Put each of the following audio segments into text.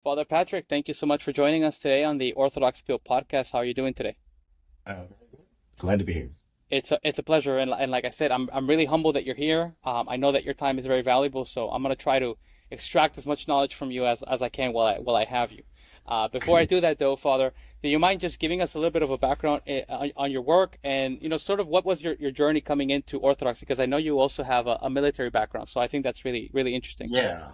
Father Patrick, thank you so much for joining us today on the Orthodox Peel podcast. How are you doing today? Very good. Glad to be here. It's a pleasure, and like I said, I'm really humbled that you're here. I know that your time is very valuable, so I'm gonna try to extract as much knowledge from you as I can while I have you. Before I do that, though, Father, do you mind just giving us a little bit of a background on your work and sort of what was your journey coming into Orthodoxy? Because I know you also have a military background, so I think that's really interesting. Yeah.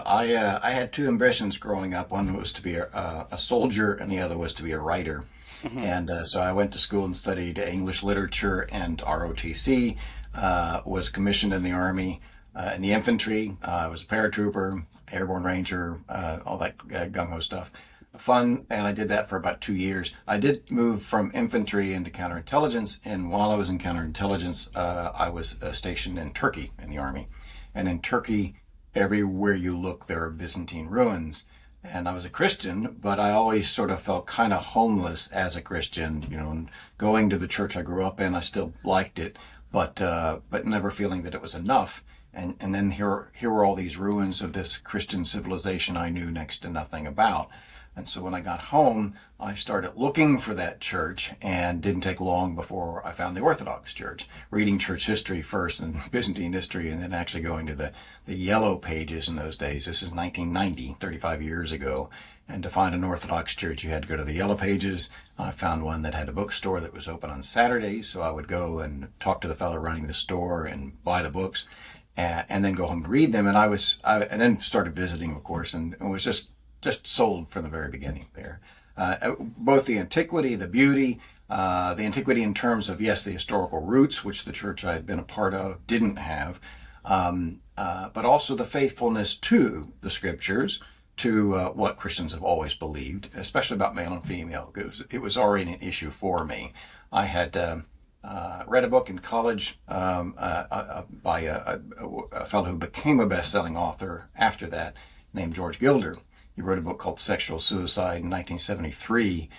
I had two ambitions growing up. One was to be a soldier, and the other was to be a writer. Hmm. And so I went to school and studied English literature and ROTC. Was commissioned in the Army, in the infantry. I was a paratrooper, airborne ranger, all that gung ho stuff. Fun, and I did that for about 2 years. I did move from infantry into counterintelligence, and while I was in counterintelligence, I was stationed in Turkey in the Army. And in Turkey, everywhere you look, there are Byzantine ruins. And I was a Christian, but I always sort of felt kind of homeless as a Christian. And going to the church I grew up in, I still liked it, but never feeling that it was enough. And then here were all these ruins of this Christian civilization I knew next to nothing about. And so when I got home, I started looking for that church, and didn't take long before I found the Orthodox Church, reading church history first and Byzantine history, and then actually going to the yellow pages in those days. This is 1990, 35 years ago. And to find an Orthodox church, you had to go to the yellow pages. I found one that had a bookstore that was open on Saturdays, so I would go and talk to the fellow running the store and buy the books, and then go home and read them. And then started visiting, of course, and it was just sold from the very beginning there. Both the antiquity, the beauty, the antiquity in terms of, yes, the historical roots, which the church I had been a part of didn't have, but also the faithfulness to the scriptures, to what Christians have always believed, especially about male and female. It was already an issue for me. I had read a book in college by a fellow who became a best-selling author after that, named George Gilder. He wrote a book called Sexual Suicide in 1973,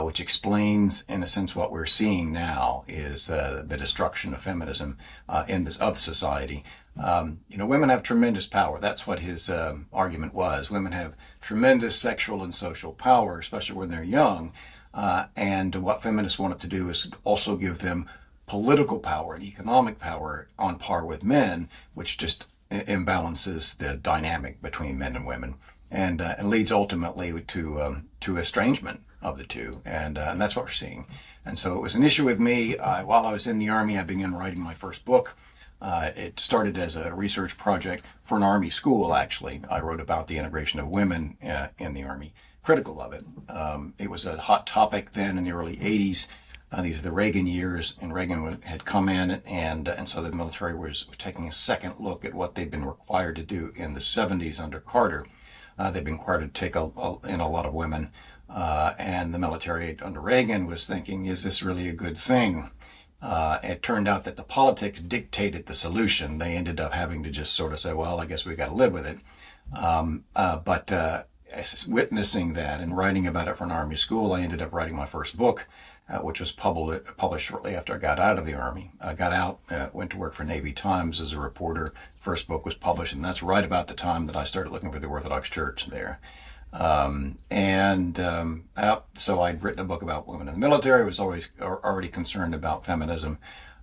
which explains, in a sense, what we're seeing now is the destruction of feminism of society. Women have tremendous power. That's what his argument was. Women have tremendous sexual and social power, especially when they're young. And what feminists wanted to do is also give them political power and economic power on par with men, which just imbalances the dynamic between men and women, and leads ultimately to estrangement of the two, and that's what we're seeing. And so it was an issue with me. While I was in the Army, I began writing my first book. It started as a research project for an Army school, actually. I wrote about the integration of women in the Army, critical of it. It was a hot topic then in the early 80s. These are the Reagan years, and Reagan had come in, and so the military was taking a second look at what they'd been required to do in the 70s under Carter. They'd been required to take in a lot of women, and the military under Reagan was thinking, is this really a good thing? It turned out that the politics dictated the solution. They ended up having to just sort of say, well, I guess we got to live with it. But witnessing that and writing about it for an Army school, I ended up writing my first book, which was published shortly after I got out of the Army. I got out, went to work for Navy Times as a reporter. First book was published, and that's right about the time that I started looking for the Orthodox Church there. So I'd written a book about women in the military. I was always already concerned about feminism,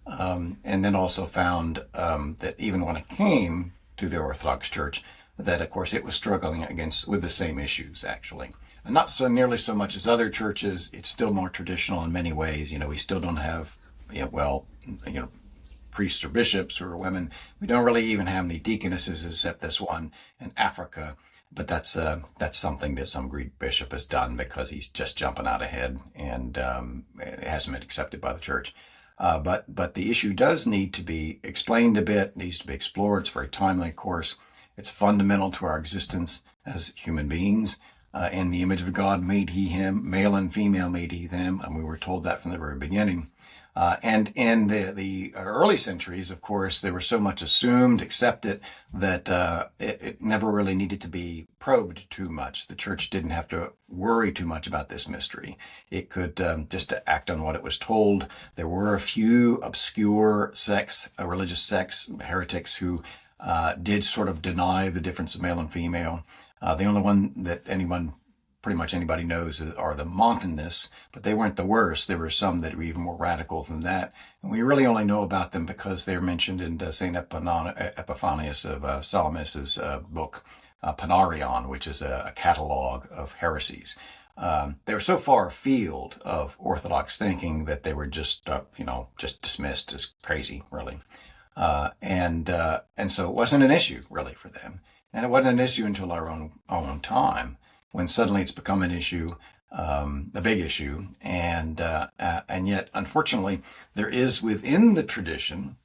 and then also found that even when I came to the Orthodox Church, that of course it was struggling with the same issues, actually. And not so nearly so much as other churches. It's still more traditional in many ways. We still don't have, priests or bishops who are women. We don't really even have any deaconesses except this one in Africa. But that's something that some Greek bishop has done because he's just jumping out ahead, and it hasn't been accepted by the church. But the issue does need to be explained a bit, needs to be explored. It's very timely, of course. It's fundamental to our existence as human beings. In the image of God made he him, male and female made he them, and we were told that from the very beginning. And in the early centuries, of course, there was so much assumed, accepted, that it never really needed to be probed too much. The church didn't have to worry too much about this mystery. It could just act on what it was told. There were a few obscure religious sects, heretics, who did sort of deny the difference of male and female. The only one that pretty much anybody knows are the Montanists, but they weren't the worst. There were some that were even more radical than that. And we really only know about them because they're mentioned in St. Epiphanius of Salamis's book, Panarion, which is a catalog of heresies. They were so far afield of Orthodox thinking that they were just dismissed as crazy, really. And so it wasn't an issue really for them. And it wasn't an issue until our own time, when suddenly it's become an issue, a big issue. And yet, unfortunately, there is within the tradition,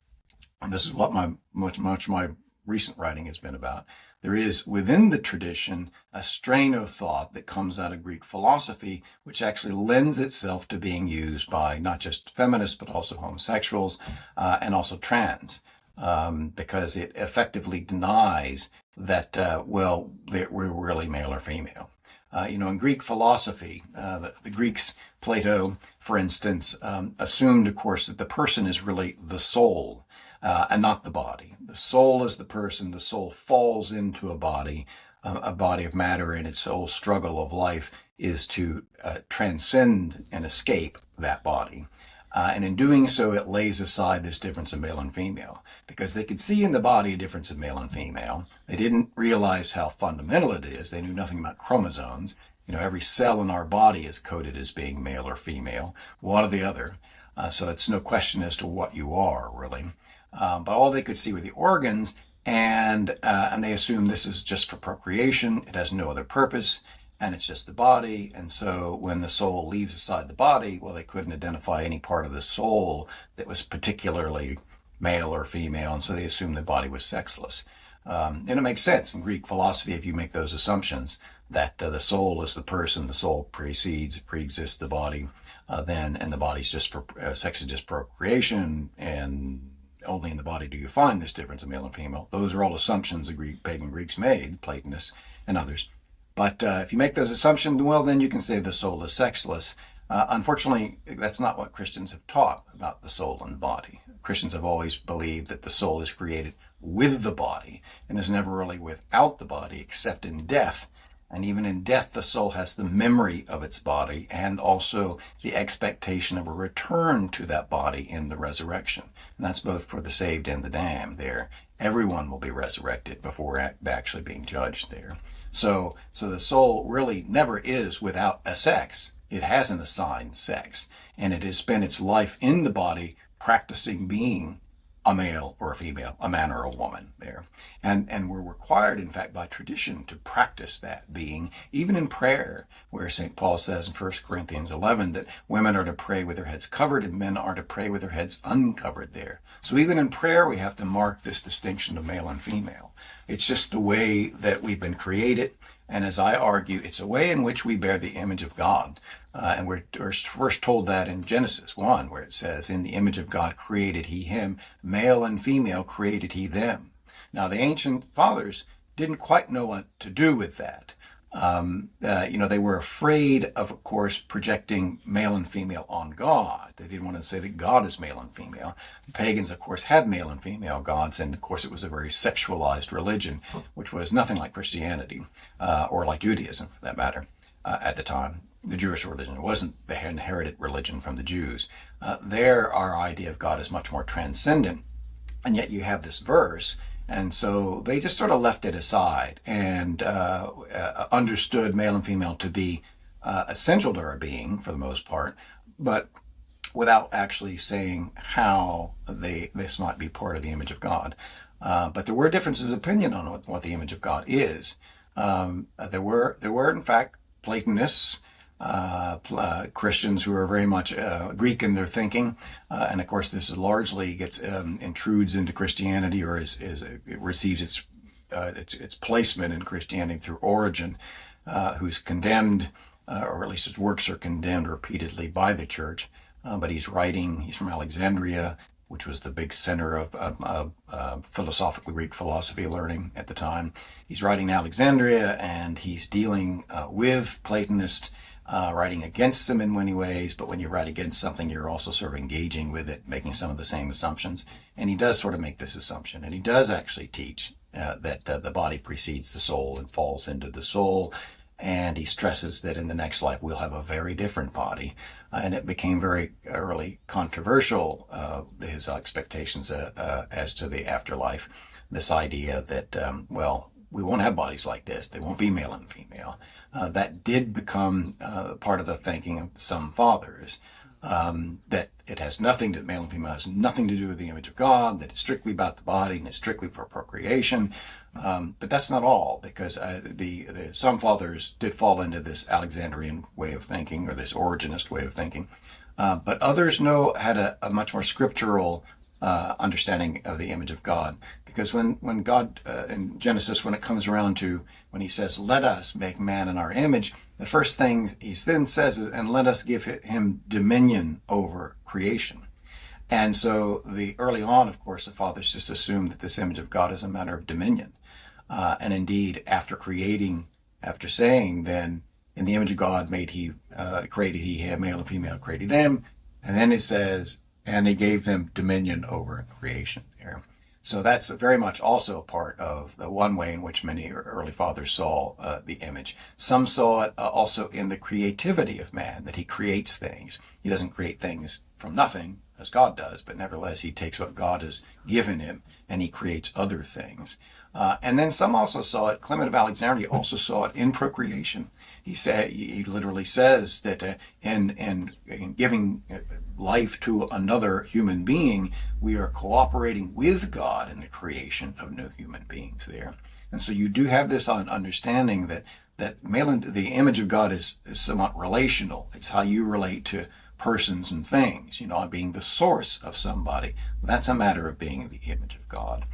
and this is what much my recent writing has been about, there is within the tradition a strain of thought that comes out of Greek philosophy, which actually lends itself to being used by not just feminists, but also homosexuals and also trans, because it effectively denies that, that we're really male or female. In Greek philosophy, the Greeks, Plato, for instance, assumed, of course, that the person is really the soul and not the body. The soul is the person. The soul falls into a body of matter, and its whole struggle of life is to transcend and escape that body. And in doing so, it lays aside this difference of male and female, because they could see in the body a difference of male and female. They didn't realize how fundamental it is. They knew nothing about chromosomes. Every cell in our body is coded as being male or female, one or the other. So it's no question as to what you are, really. But all they could see were the organs, and they assumed this is just for procreation. It has no other purpose, and it's just the body. And so when the soul leaves aside the body, well, they couldn't identify any part of the soul that was particularly male or female, and so they assumed the body was sexless. And it makes sense in Greek philosophy if you make those assumptions that the soul is the person, the soul pre-exists the body, and the body's just for sex is just procreation, and only in the body do you find this difference of male and female. Those are all assumptions the pagan Greeks made, Platonists and others. But if you make those assumptions, well, then you can say the soul is sexless. Unfortunately, that's not what Christians have taught about the soul and the body. Christians have always believed that the soul is created with the body and is never really without the body except in death. And even in death, the soul has the memory of its body and also the expectation of a return to that body in the resurrection. And that's both for the saved and the damned there. Everyone will be resurrected before actually being judged there. So the soul really never is without a sex. It has an assigned sex, and it has spent its life in the body practicing being a male or a female, a man or a woman there. And we're required, in fact, by tradition to practice that being, even in prayer, where St. Paul says in 1 Corinthians 11 that women are to pray with their heads covered and men are to pray with their heads uncovered there. So even in prayer, we have to mark this distinction of male and female. It's just the way that we've been created. And as I argue, it's a way in which we bear the image of God. And we're first told that in Genesis 1, where it says, in the image of God created he him, male and female created he them. Now, the ancient fathers didn't quite know what to do with that. They were afraid of course, projecting male and female on God. They didn't want to say that God is male and female. The pagans, of course, had male and female gods, and of course it was a very sexualized religion, which was nothing like Christianity, or like Judaism, for that matter, at the time. The Jewish religion. It wasn't the inherited religion from the Jews. There, our idea of God is much more transcendent. And yet you have this verse, and so they just sort of left it aside and understood male and female to be essential to our being, for the most part, but without actually saying how this might be part of the image of God. But there were differences of opinion on what the image of God is. There were, in fact, Platonists, Christians who are very much Greek in their thinking, and of course this largely intrudes into Christianity, or it receives its placement in Christianity through Origen, who's condemned, or at least his works are condemned repeatedly by the church. But he's from Alexandria, which was the big center of philosophical Greek philosophy learning at the time. He's writing in Alexandria, and he's dealing with Platonists, writing against them in many ways, but when you write against something, you're also sort of engaging with it, making some of the same assumptions. And he does sort of make this assumption, and he does actually teach that the body precedes the soul and falls into the soul. And he stresses that in the next life we'll have a very different body. And it became very early controversial, his expectations as to the afterlife. This idea that, we won't have bodies like this. They won't be male and female. That did become part of the thinking of some fathers, that it has nothing to, male and female has nothing to do with the image of God, that it's strictly about the body and it's strictly for procreation. But that's not all, because some fathers did fall into this Alexandrian way of thinking, or this Origenist way of thinking. But others had a much more scriptural understanding of the image of God. Because when God, in Genesis, when it comes around to, when he says, let us make man in our image, the first thing he then says is, and let us give him dominion over creation. And so early on, of course, the fathers just assumed that this image of God is a matter of dominion. And indeed, after saying, then, in the image of God created he him, male and female created him. And then it says, and he gave them dominion over creation there. So that's very much also a part of the one way in which many early fathers saw the image. Some saw it also in the creativity of man, that he creates things. He doesn't create things from nothing, as God does, but nevertheless he takes what God has given him and he creates other things. And then some also saw it, Clement of Alexandria also saw it in procreation. He literally says that in giving life to another human being, we are cooperating with God in the creation of new human beings there. And so you do have this understanding that the image of God is somewhat relational. It's how you relate to persons and things, being the source of somebody. That's a matter of being in the image of God.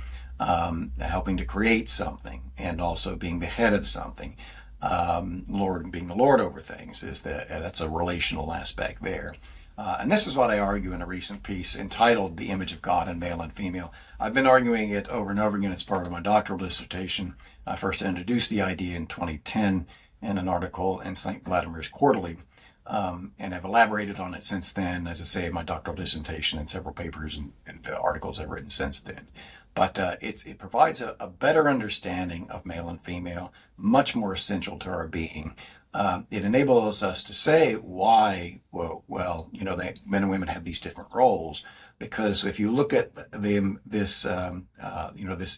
Helping to create something, and also being the head of something. Being the Lord over things that's a relational aspect there. And this is what I argue in a recent piece entitled The Image of God in Male and Female. I've been arguing it over and over again. It's part of my doctoral dissertation. I first introduced the idea in 2010 in an article in St. Vladimir's Quarterly, and have elaborated on it since then, as I say, in my doctoral dissertation and several papers and articles I've written since then. But it provides a better understanding of male and female, much more essential to our being. It enables us to say why, that men and women have these different roles. Because if you look at this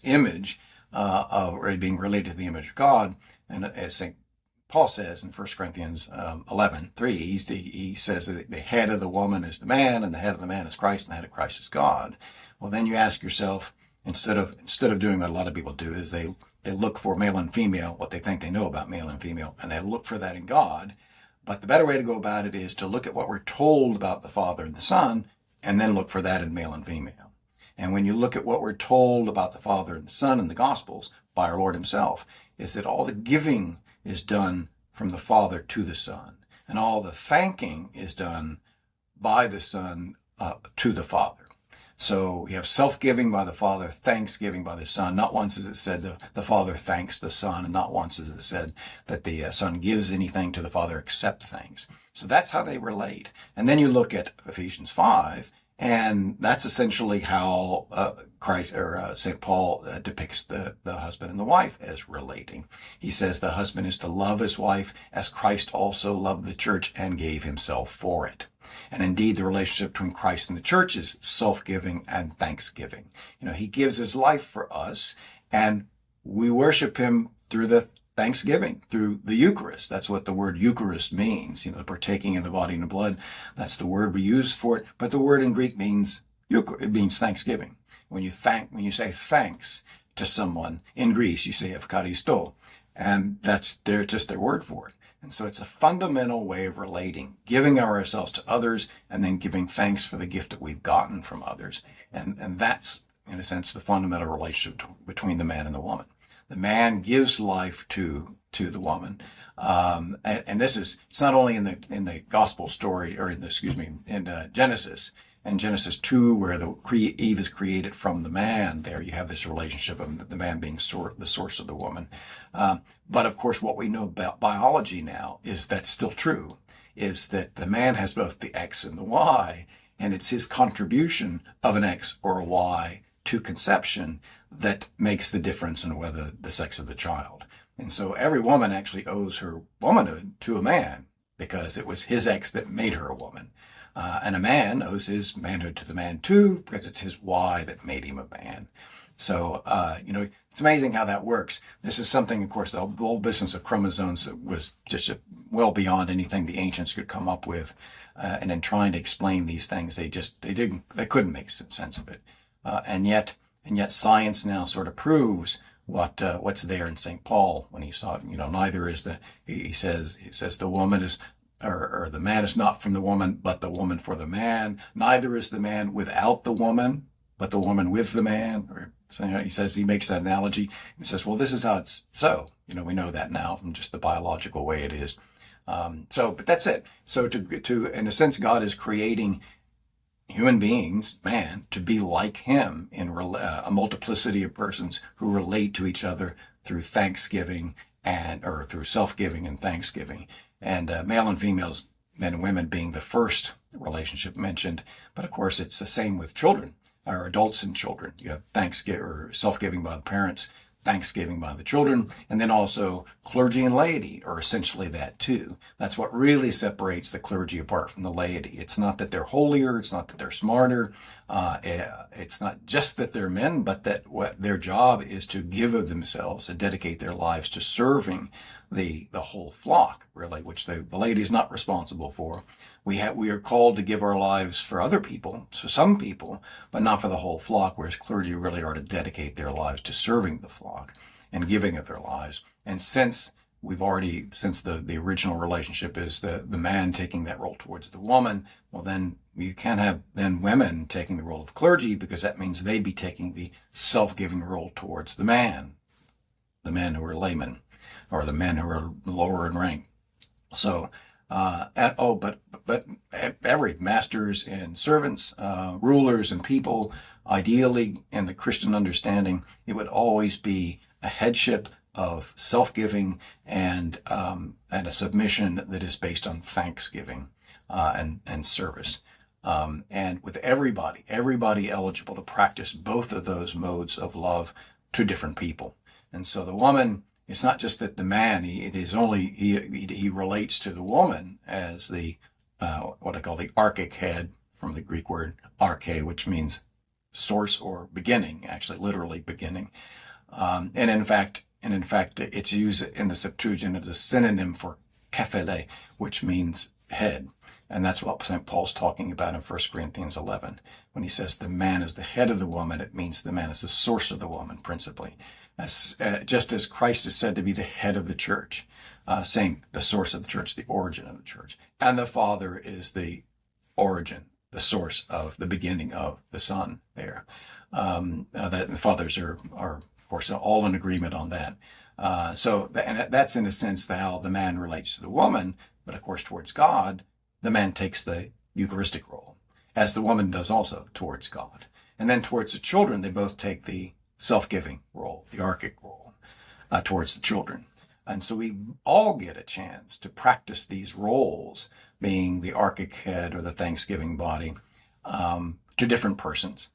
image of being related to the image of God, and as St. Paul says in 1 Corinthians 11:3, he says that the head of the woman is the man, and the head of the man is Christ, and the head of Christ is God. Well, then you ask yourself, instead of doing what a lot of people do, is they look for male and female, what they think they know about male and female, and they look for that in God. But the better way to go about it is to look at what we're told about the Father and the Son, and then look for that in male and female. And when you look at what we're told about the Father and the Son in the Gospels by our Lord himself, is that all the giving is done from the Father to the Son, and all the thanking is done by the Son to the Father. So you have self-giving by the Father, thanksgiving by the Son. Not once is it said the Father thanks the Son, and not once is it said that the Son gives anything to the Father except thanks. So that's how they relate. And then you look at Ephesians 5, and that's essentially how St. Paul depicts the husband and the wife as relating. He says the husband is to love his wife as Christ also loved the church and gave himself for it. And indeed, the relationship between Christ and the church is self-giving and thanksgiving. He gives his life for us, and we worship him through the thanksgiving, through the Eucharist. That's what the word Eucharist means, the partaking in the body and the blood. That's the word we use for it. But the word in Greek means thanksgiving. When you say thanks to someone in Greece, you say Evcharisto, and that's just their word for it. And so it's a fundamental way of relating, giving ourselves to others and then giving thanks for the gift that we've gotten from others. And that's, in a sense, the fundamental relationship between the man and the woman. The man gives life to the woman. And this it's not only in the gospel story, or in Genesis. In Genesis 2, where Eve is created from the man, there you have this relationship of the man being the source of the woman. But of course, what we know about biology now is that's still true, is that the man has both the X and the Y, and it's his contribution of an X or a Y to conception that makes the difference in whether the sex of the child. And so every woman actually owes her womanhood to a man because it was his ex that made her a woman. And a man owes his manhood to the man too because it's his why that made him a man. So, it's amazing how that works. This is something, of course, the whole business of chromosomes was just well beyond anything the ancients could come up with. And in trying to explain these things, they couldn't make sense of it. And yet science now sort of proves what's there in St. Paul when he saw, neither is he says the woman is, or the man is not from the woman, but the woman for the man. Neither is the man without the woman, but the woman with the man. Or so, he makes that analogy. He says, well, this is how it's so. We know that now from just the biological way it is. But that's it. So to in a sense, God is creating human beings, man, to be like him in a multiplicity of persons who relate to each other through thanksgiving or through self-giving and thanksgiving. And male and females, men and women being the first relationship mentioned. But of course, it's the same with children, or adults and children. You have thanksgiving or self-giving by the parents, thanksgiving by the children, and then also clergy and laity are essentially that too. That's what really separates the clergy apart from the laity. It's not that they're holier, it's not that they're smarter, it's not just that they're men, but that what their job is to give of themselves and dedicate their lives to serving the whole flock, really, which the laity is not responsible for. We are called to give our lives for other people, so some people, but not for the whole flock, whereas clergy really are to dedicate their lives to serving the flock and giving of their lives. And since the original relationship is the man taking that role towards the woman, well, then you can't have then women taking the role of clergy, because that means they'd be taking the self-giving role towards the men who are laymen, or the men who are lower in rank. So, but every masters and servants, rulers and people, ideally in the Christian understanding, it would always be a headship of self-giving and a submission that is based on thanksgiving and service. And with everybody eligible to practice both of those modes of love to different people. And so the woman, it's not just that the man, he relates to the woman as the, what I call the archic head, from the Greek word arche, which means source or beginning, actually literally beginning. And in fact, it's used in the Septuagint as a synonym for kephele, which means head. And that's what St. Paul's talking about in 1 Corinthians 11. When he says the man is the head of the woman, it means the man is the source of the woman, principally. Just as Christ is said to be the head of the church, saying the source of the church, the origin of the church. And the Father is the origin, the source of the beginning of the Son there. That the fathers are, of course, all in agreement on that. And that's in a sense how the man relates to the woman, but of course towards God, the man takes the Eucharistic role, as the woman does also towards God. And then towards the children, they both take the self-giving role, the archic role, towards the children. And so we all get a chance to practice these roles, being the archic head or the thanksgiving body, to different persons,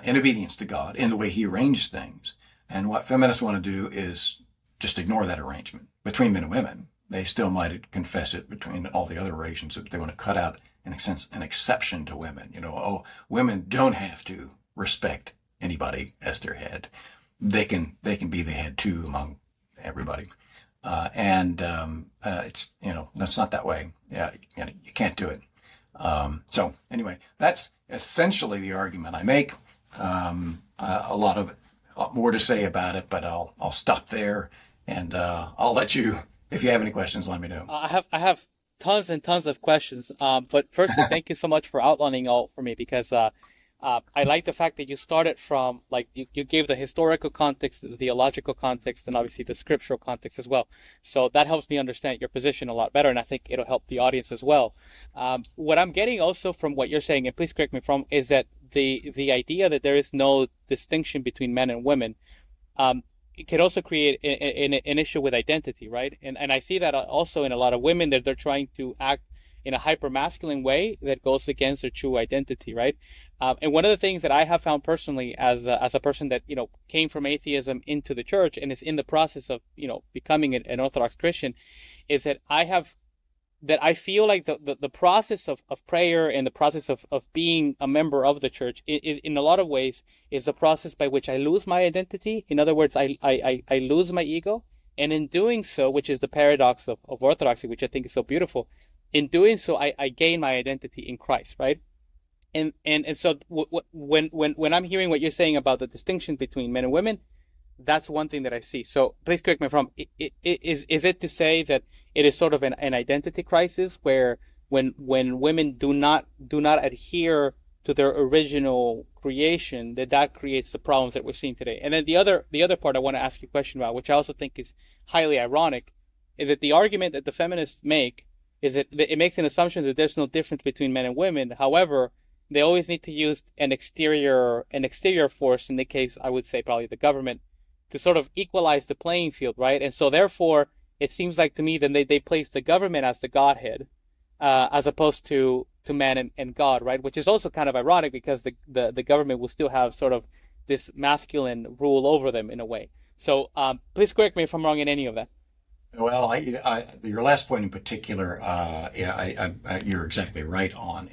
in obedience to God, in the way he arranged things. And what feminists want to do is just ignore that arrangement between men and women. They still might confess it between all the other arrangements, but they want to cut out, in a sense, an exception to women. Women don't have to respect anybody as their head. They can be the head too among everybody. It's, that's not that way. Yeah, you can't do it. So anyway, that's essentially the argument I make. A lot more to say about it, but I'll stop there, and I'll let you, if you have any questions, let me know. I have tons and tons of questions. But firstly, thank you so much for outlining all for me, because I like the fact that you started from, like, you gave the historical context, the theological context, and obviously the scriptural context as well. So that helps me understand your position a lot better, and I think it'll help the audience as well. What I'm getting also from what you're saying, and please correct me from, is that the idea that there is no distinction between men and women, it can also create an issue with identity, right? And I see that also in a lot of women, that they're trying to act in a hyper masculine way that goes against their true identity, right? And one of the things that I have found personally as a person that, came from atheism into the church and is in the process of, becoming an Orthodox Christian, is that I feel like the process of prayer and the process of being a member of the church in a lot of ways is the process by which I lose my identity. In other words, I lose my ego. And in doing so, which is the paradox of Orthodoxy, which I think is so beautiful, in doing so, I gain my identity in Christ, right? And so when I'm hearing what you're saying about the distinction between men and women, that's one thing that I see. So please correct me if I'm wrong. Is it to say that it is sort of an identity crisis where when women do not adhere to their original creation, that creates the problems that we're seeing today? And then the other part I want to ask you a question about, which I also think is highly ironic, is that the argument that the feminists make is that it makes an assumption that there's no difference between men and women. However, they always need to use an exterior force, in the case I would say probably the government, to sort of equalize the playing field, right? And so therefore, it seems like to me that they place the government as the Godhead, as opposed to man and God, right? Which is also kind of ironic because the government will still have sort of this masculine rule over them in a way. So please correct me if I'm wrong in any of that. Well, your last point in particular, yeah, you're exactly right on,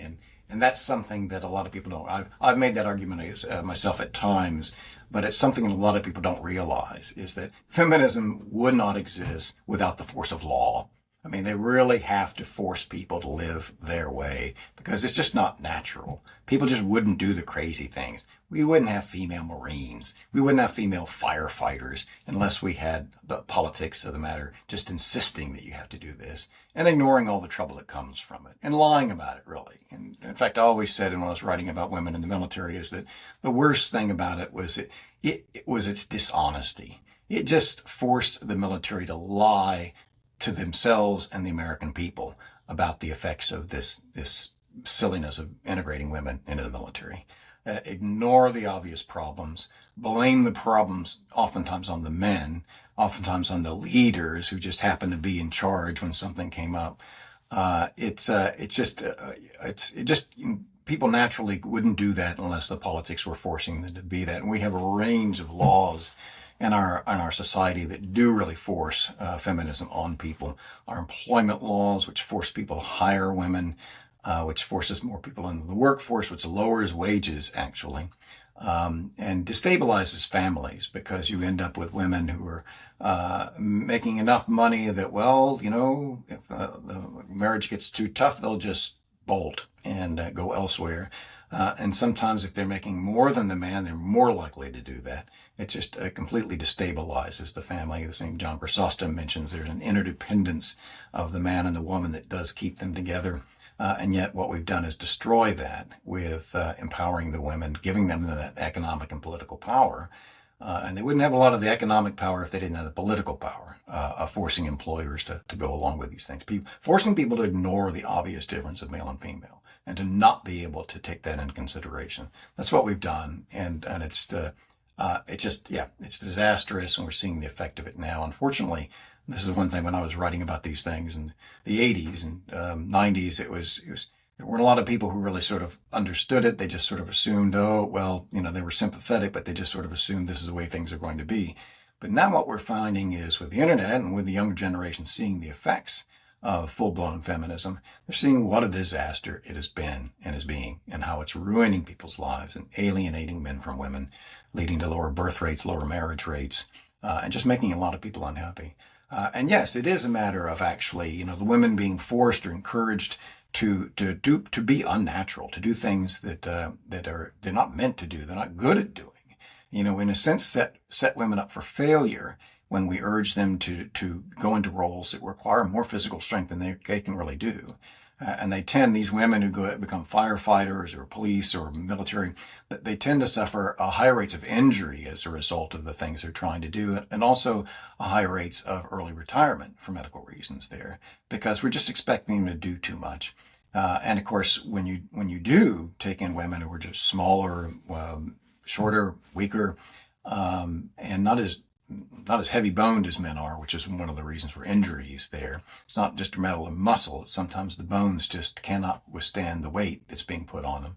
and that's something that a lot of people don't. I've made that argument myself at times, but it's something that a lot of people don't realize is that feminism would not exist without the force of law. I mean, they really have to force people to live their way because it's just not natural. People just wouldn't do the crazy things. We wouldn't have female Marines. We wouldn't have female firefighters unless we had the politics of the matter just insisting that you have to do this and ignoring all the trouble that comes from it and lying about it, really. And in fact, I always said, when I was writing about women in the military, is that the worst thing about it was it was its dishonesty. It just forced the military to lie to themselves and the American people about the effects of this silliness of integrating women into the military. Ignore the obvious problems, blame the problems oftentimes on the men, oftentimes on the leaders who just happened to be in charge when something came up. People naturally wouldn't do that unless the politics were forcing them to be that. And we have a range of laws in our society that do really force feminism on people. Our employment laws, which force people to hire women, which forces more people into the workforce, which lowers wages actually, and destabilizes families because you end up with women who are making enough money that, well, if the marriage gets too tough, they'll just bolt and go elsewhere. And sometimes if they're making more than the man, they're more likely to do that. It just completely destabilizes the family. The same John Chrysostom mentions there's an interdependence of the man and the woman that does keep them together. And yet what we've done is destroy that with empowering the women, giving them that economic and political power. And they wouldn't have a lot of the economic power if they didn't have the political power of forcing employers to go along with these things. Forcing people to ignore the obvious difference of male and female and to not be able to take that into consideration. That's what we've done. And it's disastrous, and we're seeing the effect of it now. Unfortunately, this is one thing when I was writing about these things in the 80s and 90s, there weren't a lot of people who really sort of understood it. They just sort of assumed, oh, well, they were sympathetic, but they just sort of assumed this is the way things are going to be. But now what we're finding is with the internet and with the younger generation seeing the effects of full-blown feminism, they're seeing what a disaster it has been and is being, and how it's ruining people's lives and alienating men from women, leading to lower birth rates, lower marriage rates, and just making a lot of people unhappy. And yes, it is a matter of actually, the women being forced or encouraged to be unnatural, to do things that they're not meant to do, they're not good at doing. In a sense, set women up for failure when we urge them to go into roles that require more physical strength than they can really do. And these women who become firefighters or police or military, they tend to suffer high rates of injury as a result of the things they're trying to do, and also high rates of early retirement for medical reasons there, because we're just expecting them to do too much. And of course, when you do take in women who are just smaller, shorter, weaker, and not as not as heavy boned as men are, which is one of the reasons for injuries there. It's not just metal and muscle. It's sometimes the bones just cannot withstand the weight that's being put on them.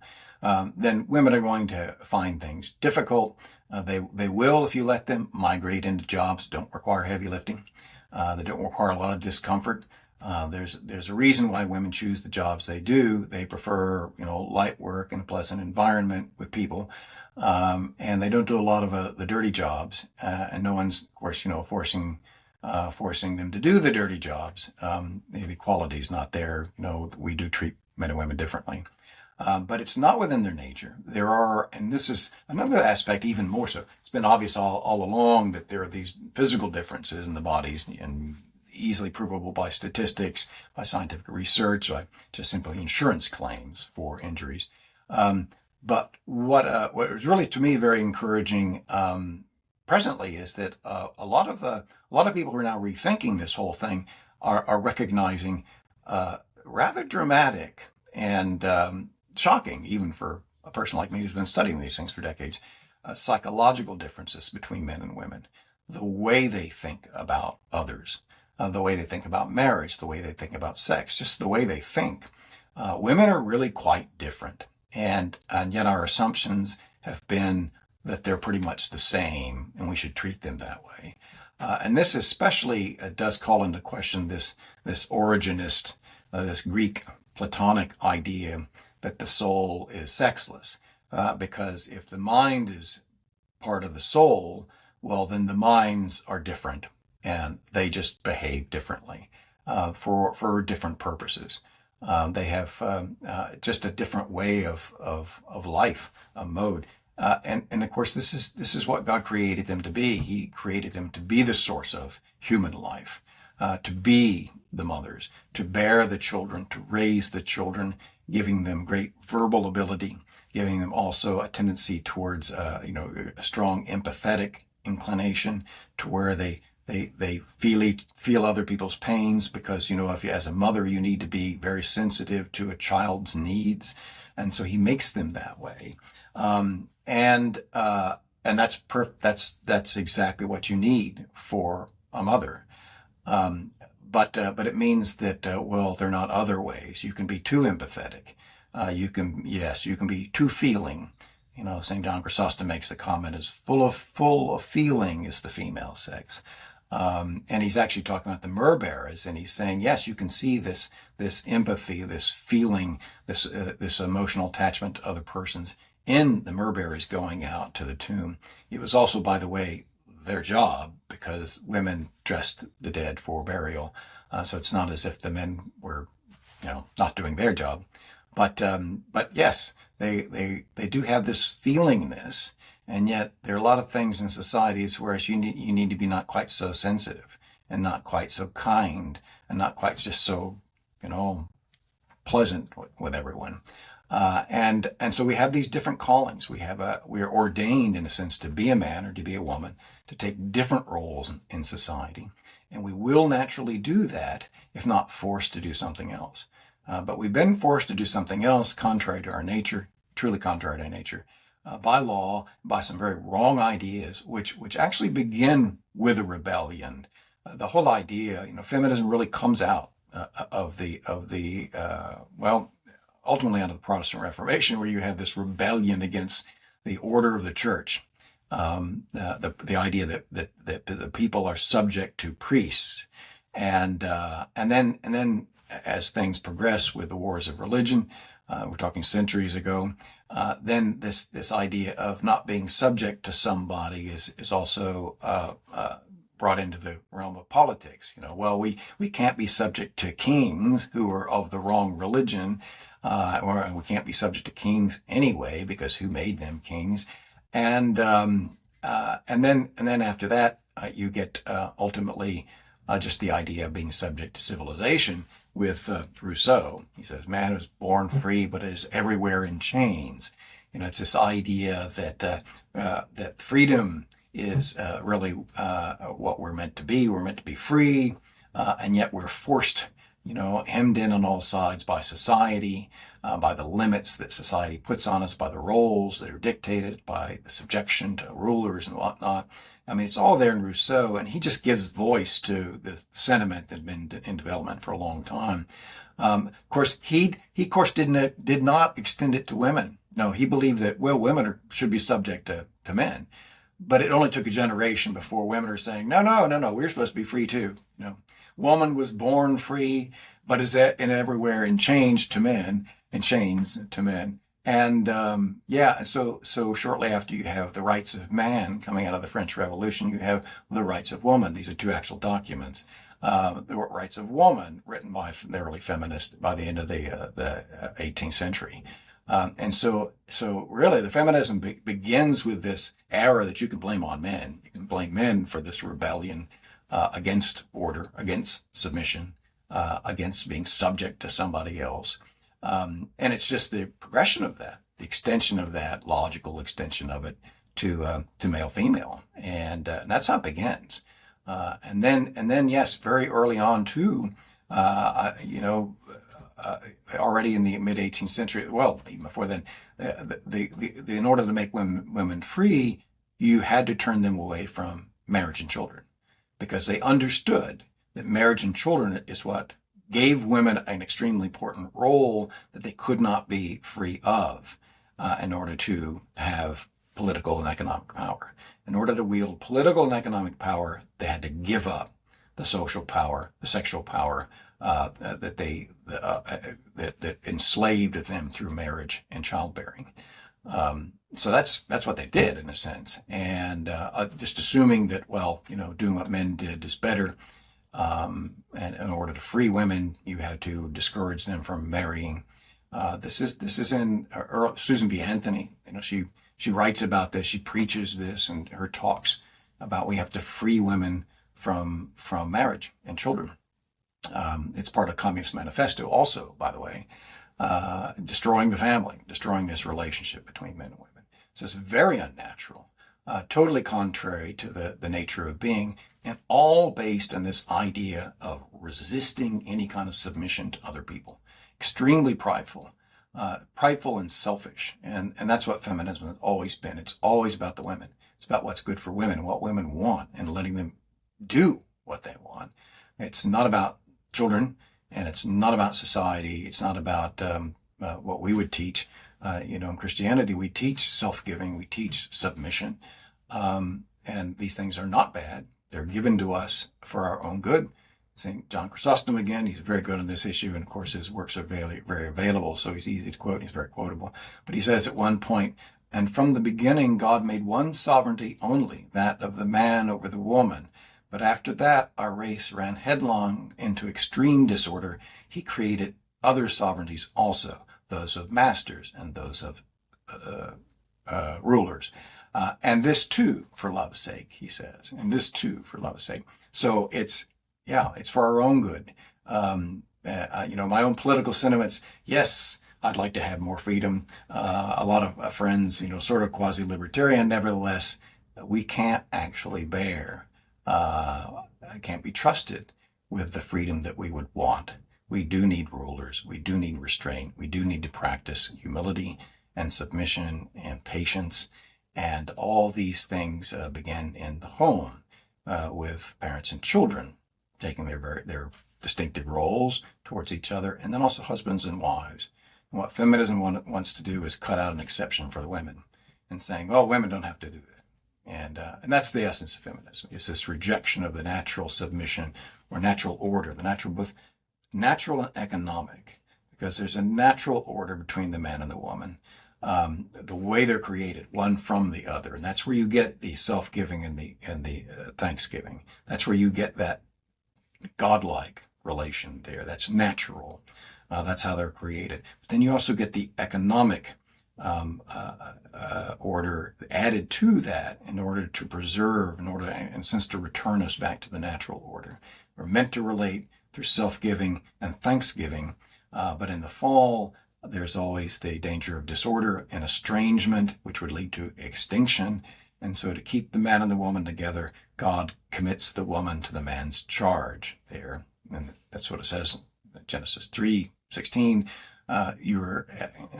Then women are going to find things difficult. They will, if you let them, migrate into jobs that don't require heavy lifting. They don't require a lot of discomfort. There's a reason why women choose the jobs they do. They prefer, light work and a pleasant environment with people. And they don't do a lot of the dirty jobs. And no one's, of course, forcing them to do the dirty jobs. The equality is not there. We do treat men and women differently. But it's not within their nature. There are, and this is another aspect even more so. It's been obvious all along that there are these physical differences in the bodies and easily provable by statistics, by scientific research, by just simply insurance claims for injuries. But what is really to me very encouraging presently is that a lot of people who are now rethinking this whole thing are recognizing rather dramatic and shocking, even for a person like me who's been studying these things for decades, psychological differences between men and women, the way they think about others, the way they think about marriage, the way they think about sex, just the way they think. Women are really quite different. And yet our assumptions have been that they're pretty much the same and we should treat them that way. And this especially does call into question this originist, this Greek Platonic idea that the soul is sexless. Because if the mind is part of the soul, well, then the minds are different and they just behave differently for different purposes. They have just a different way of life, a mode. And of course, this is what God created them to be. He created them to be the source of human life, to be the mothers, to bear the children, to raise the children, giving them great verbal ability, giving them also a tendency towards, a strong empathetic inclination to where they feel other people's pains because, if you, as a mother, you need to be very sensitive to a child's needs. And so he makes them that way. And that's exactly what you need for a mother. But it means that, they're not other ways. You can be too empathetic. You can be too feeling. St. John Chrysostom makes the comment is full of feeling is the female sex. And he's actually talking about the myrrh-bearers, and he's saying, yes, you can see this empathy, this feeling, this emotional attachment to other persons in the myrrh-bearers going out to the tomb. It was also, by the way, their job because women dressed the dead for burial. So it's not as if the men were, not doing their job. But yes, they do have this feelingness. And yet there are a lot of things in societies where you need to be not quite so sensitive and not quite so kind and not quite just so, pleasant with everyone. And so we have these different callings. We are ordained in a sense to be a man or to be a woman, to take different roles in society. And we will naturally do that if not forced to do something else. But we've been forced to do something else contrary to our nature, truly contrary to our nature. By law, by some very wrong ideas, which actually begin with a rebellion. The whole idea, feminism really comes out ultimately out of the Protestant Reformation, where you have this rebellion against the order of the church. The idea that the people are subject to priests, and then as things progress with the wars of religion, we're talking centuries ago. Then this idea of not being subject to somebody is also brought into the realm of politics. We can't be subject to kings who are of the wrong religion, or we can't be subject to kings anyway because who made them kings? And then after that, you get ultimately just the idea of being subject to civilization. With Rousseau, he says, man is born free, but is everywhere in chains. It's this idea that freedom is really what we're meant to be. We're meant to be free, and yet we're forced hemmed in on all sides by society, by the limits that society puts on us, by the roles that are dictated, by the subjection to rulers and whatnot. I mean, it's all there in Rousseau, and he just gives voice to the sentiment that had been in development for a long time. Of course, he did not extend it to women. No, he believed that, well, women should be subject to men. But it only took a generation before women are saying, no, we're supposed to be free too. Woman was born free, but is everywhere in chains to men. And so shortly after you have the rights of man coming out of the French Revolution, you have the rights of woman. These are two actual documents. The rights of woman, written by the early feminists by the end of the 18th century. And so really the feminism begins with this era that you can blame on men. You can blame men for this rebellion against order, against submission, against being subject to somebody else. And it's just the progression of that, the extension of that, logical extension of it to male-female. And that's how it begins. And then, yes, very early on too, already in the mid 18th century, well, even before then, in order to make women free, you had to turn them away from marriage and children, because they understood that marriage and children is what gave women an extremely important role that they could not be free of in order to have political and economic power. In order to wield political and economic power, they had to give up the social power, the sexual power that enslaved them through marriage and childbearing. So that's what they did in a sense, and just assuming that, well, doing what men did is better. And in order to free women, you had to discourage them from marrying. This is in Susan B. Anthony. She writes about this. She preaches this in her talks about we have to free women from marriage and children. It's part of Communist Manifesto also, by the way, destroying the family, destroying this relationship between men and women. So it's very unnatural, totally contrary to the nature of being, and all based on this idea of resisting any kind of submission to other people. Extremely prideful and selfish. And that's what feminism has always been. It's always about the women. It's about what's good for women, what women want, and letting them do what they want. It's not about children, and it's not about society. It's not about what we would teach. In Christianity, we teach self-giving, we teach submission, and these things are not bad. They're given to us for our own good. St. John Chrysostom, again, he's very good on this issue, and of course his works are very, very available, so he's easy to quote, and he's very quotable. But he says at one point, "And from the beginning God made one sovereignty only, that of the man over the woman. But after that our race ran headlong into extreme disorder. He created other sovereignties also, those of masters and those of rulers. And this too for love's sake," he says, "and this too for love's sake." So it's for our own good. My own political sentiments, yes, I'd like to have more freedom. A lot of friends, sort of quasi-libertarian, nevertheless, we can't actually bear, can't be trusted with the freedom that we would want. We do need rulers. We do need restraint. We do need to practice humility and submission and patience. And all these things begin in the home with parents and children taking their distinctive roles towards each other, and then also husbands and wives. And what feminism wants to do is cut out an exception for the women and saying, "Oh, women don't have to do that." And that's the essence of feminism. It's this rejection of the natural submission or natural order, both natural and economic, because there's a natural order between the man and the woman. The way they're created, one from the other, and that's where you get the self-giving and the thanksgiving. That's where you get that godlike relation there. That's natural. That's how they're created. But then you also get the economic order added to that in order to preserve, in a sense, to return us back to the natural order. We're meant to relate through self-giving and thanksgiving, but in the fall, there's always the danger of disorder and estrangement, which would lead to extinction. And so to keep the man and the woman together, God commits the woman to the man's charge there. And that's what it says Genesis 3:16. You're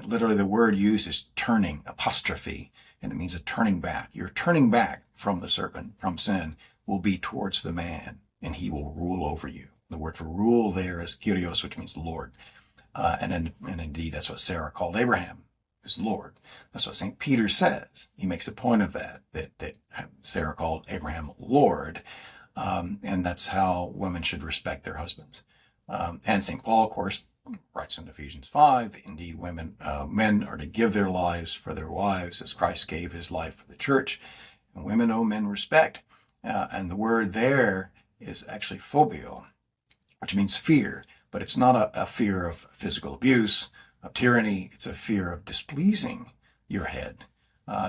literally, the word used is turning, apostrophe, and it means a turning back. You're turning back from the serpent, from sin, will be towards the man, and he will rule over you. The word for rule there is Kyrios, which means Lord. And indeed, that's what Sarah called Abraham, his Lord. That's what St. Peter says. He makes a point of that Sarah called Abraham Lord. And that's how women should respect their husbands. And St. Paul, of course, writes in Ephesians 5, indeed, men are to give their lives for their wives as Christ gave his life for the church. And women owe men respect. And the word there is actually phobio, which means fear. But it's not a fear of physical abuse, of tyranny. It's a fear of displeasing your head,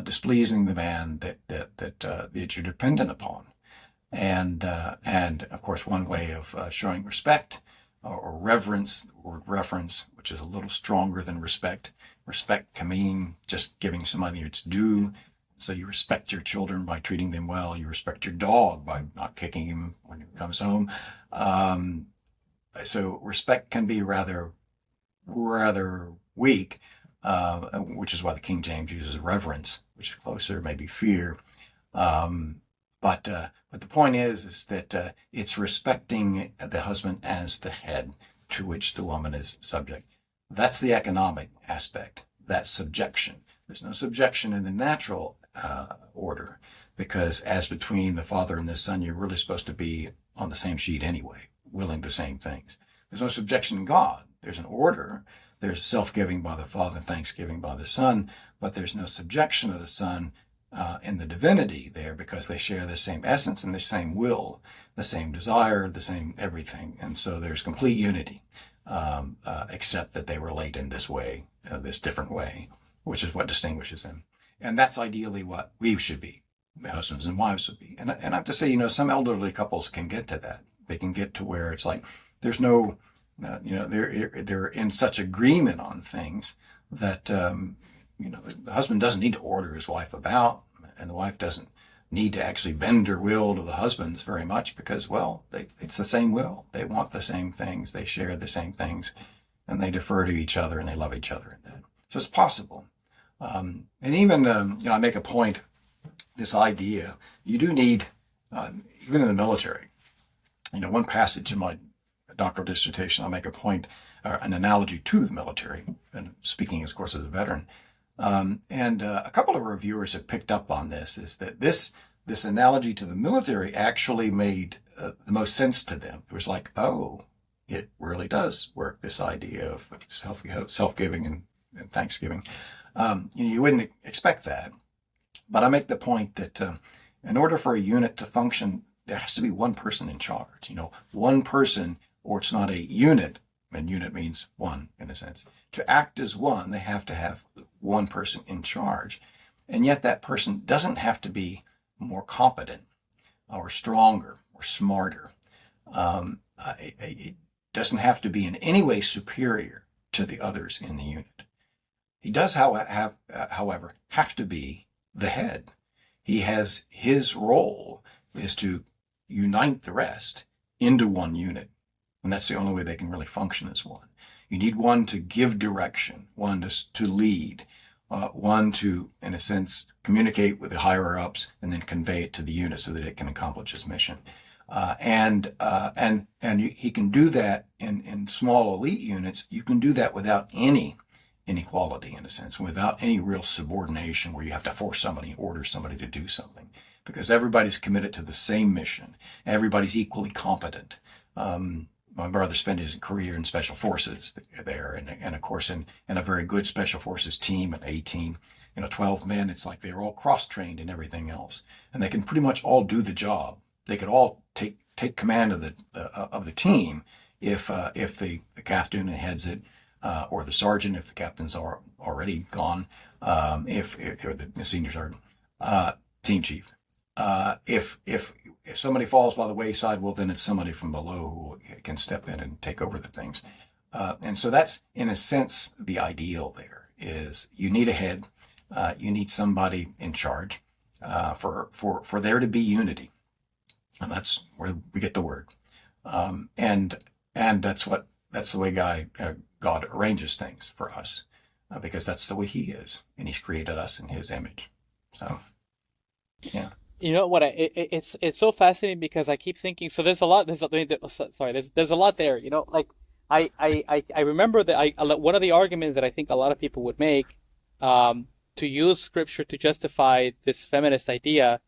displeasing the man that you're dependent upon. And of course, one way of showing respect or reverence, the word reverence, which is a little stronger than respect. Respect can mean just giving somebody its due. So you respect your children by treating them well. You respect your dog by not kicking him when he comes home. So respect can be rather weak, which is why the King James uses reverence, which is closer, maybe fear. But the point is that it's respecting the husband as the head to which the woman is subject. That's the economic aspect. That's subjection. There's no subjection in the natural order, because as between the father and the son, you're really supposed to be on the same sheet anyway, willing the same things. There's no subjection in God. There's an order. There's self-giving by the Father and thanksgiving by the Son, but there's no subjection of the Son in the divinity there, because they share the same essence and the same will, the same desire, the same everything. And so there's complete unity, except that they relate in this way, this different way, which is what distinguishes them. And that's ideally what we should be, husbands and wives would be. And I have to say, some elderly couples can get to that. They can get to where it's like, there's no, they're in such agreement on things that, the husband doesn't need to order his wife about, and the wife doesn't need to actually bend her will to the husband's very much, because, well, it's the same will. They want the same things. They share the same things, and they defer to each other, and they love each other in that. So it's possible. And even, I make a point, this idea, you do need, even in the military, one passage in my doctoral dissertation, I'll make a point, an analogy to the military, and speaking, of course, as a veteran. And a couple of reviewers have picked up on this, is that this analogy to the military actually made the most sense to them. It was like, oh, it really does work, this idea of self-giving and thanksgiving. You wouldn't expect that. But I make the point that in order for a unit to function, there has to be one person in charge. One person, or it's not a unit, and unit means one in a sense. To act as one, they have to have one person in charge. And yet that person doesn't have to be more competent or stronger or smarter. It doesn't have to be in any way superior to the others in the unit. He does, however, have to be the head. He has, his role is to unite the rest into one unit. And that's the only way they can really function as one. You need one to give direction, one to lead, one to, in a sense, communicate with the higher ups and then convey it to the unit so that it can accomplish its mission. And he can do that in small elite units. You can do that without any inequality, in a sense, without any real subordination where you have to force somebody, order somebody to do something, because everybody's committed to the same mission. Everybody's equally competent. My brother spent his career in special forces there, and of course in a very good special forces team, an A team, 12 men. It's like they're all cross-trained in everything else, and they can pretty much all do the job. They could all take command of the team if the captain heads it, or the sergeant if the captain's are already gone, or the senior sergeant, team chief. If somebody falls by the wayside, well, then it's somebody from below who can step in and take over the things. And so that's, in a sense, the ideal there is you need a head, you need somebody in charge, for there to be unity. And that's where we get the word. And that's what that's the way God arranges things for us, because that's the way He is, and He's created us in His image. So, yeah. You know what? It's so fascinating because I keep thinking. So there's a lot. Sorry. There's a lot there. You know, like I remember that one of the arguments that I think a lot of people would make, to use scripture to justify this feminist idea,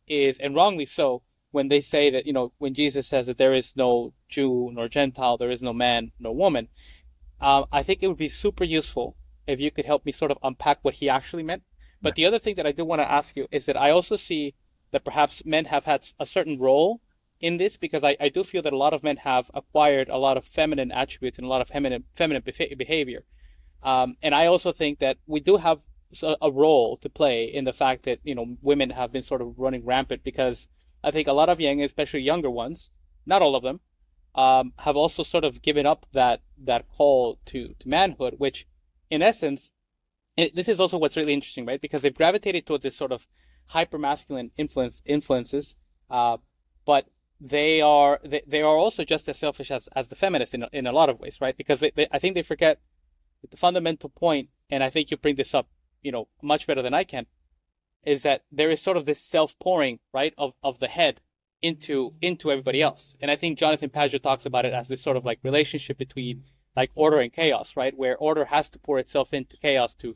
is, and wrongly so, when they say that, when Jesus says that there is no Jew nor Gentile, there is no man nor woman. I think it would be super useful if you could help me sort of unpack what he actually meant. But the other thing that I do want to ask you is that I also see that perhaps men have had a certain role in this, because I do feel that a lot of men have acquired a lot of feminine attributes and a lot of feminine behavior. And I also think that we do have a role to play in the fact that, women have been sort of running rampant, because I think a lot of young, especially younger ones, not all of them, have also sort of given up that call to manhood, which in essence, this is also what's really interesting, right? Because they've gravitated towards this sort of hyper masculine influences, but they are also just as selfish as the feminists in a lot of ways, right? Because I think they forget the fundamental point, and I think you bring this up, much better than I can, is that there is sort of this self-pouring, right, of the head into everybody else. And I think Jonathan Patrick talks about it as this sort of like relationship between like order and chaos, right? Where order has to pour itself into chaos to,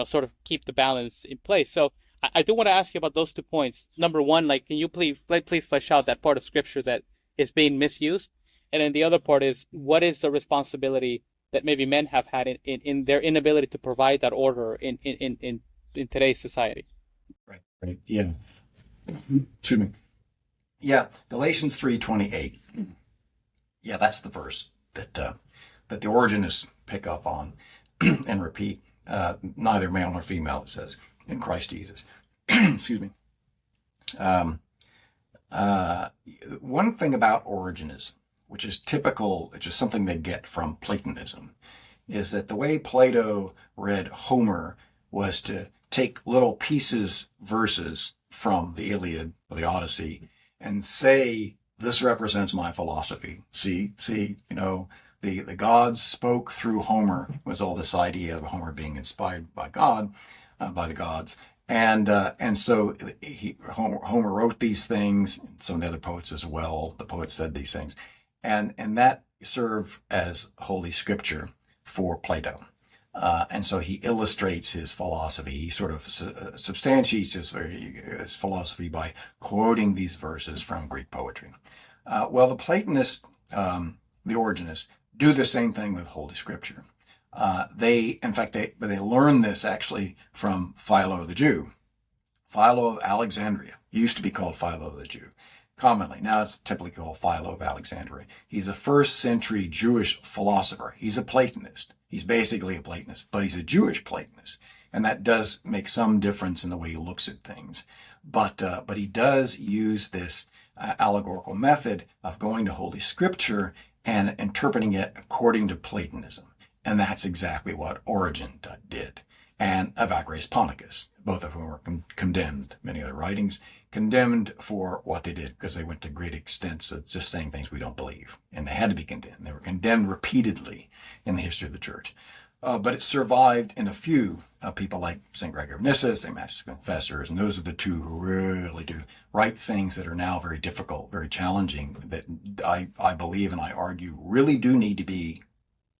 sort of keep the balance in place. So I do want to ask you about those 2 points. Number one, like, can you please flesh out that part of scripture that is being misused? And then the other part is, what is the responsibility that maybe men have had in their inability to provide that order in today's society? Right. Yeah. Excuse me. Yeah. Galatians 3:28. Yeah, that's the verse that the Originists pick up on and repeat. Neither male nor female, it says, in Christ Jesus. Excuse me. One thing about Origenism, which is typical, which is something they get from Platonism, is that the way Plato read Homer was to take little verses from the Iliad or the Odyssey and say, this represents my philosophy. See, the gods spoke through Homer, was all this idea of Homer being inspired by God, by the gods. And so Homer wrote these things, some of the other poets as well, the poets said these things. And that served as Holy Scripture for Plato. And so he illustrates his philosophy. He sort of substantiates his philosophy by quoting these verses from Greek poetry. Well, the Platonists, the Originists, do the same thing with Holy Scripture. They learn this actually from Philo the Jew. Philo of Alexandria. He used to be called Philo the Jew. Commonly. Now it's typically called Philo of Alexandria. He's a first century Jewish philosopher. He's a Platonist. He's basically a Platonist, but he's a Jewish Platonist. And that does make some difference in the way he looks at things. But he does use this allegorical method of going to Holy Scripture and interpreting it according to Platonism. And that's exactly what Origen did. And Evagrius Ponticus, both of whom were condemned, many other writings, condemned for what they did, because they went to great extents of just saying things we don't believe. And they had to be condemned. They were condemned repeatedly in the history of the church. But it survived in a few people like St. Gregory of Nyssa, St. Maximus Confessors, and those are the two who really do write things that are now very difficult, very challenging, that I believe and I argue really do need to be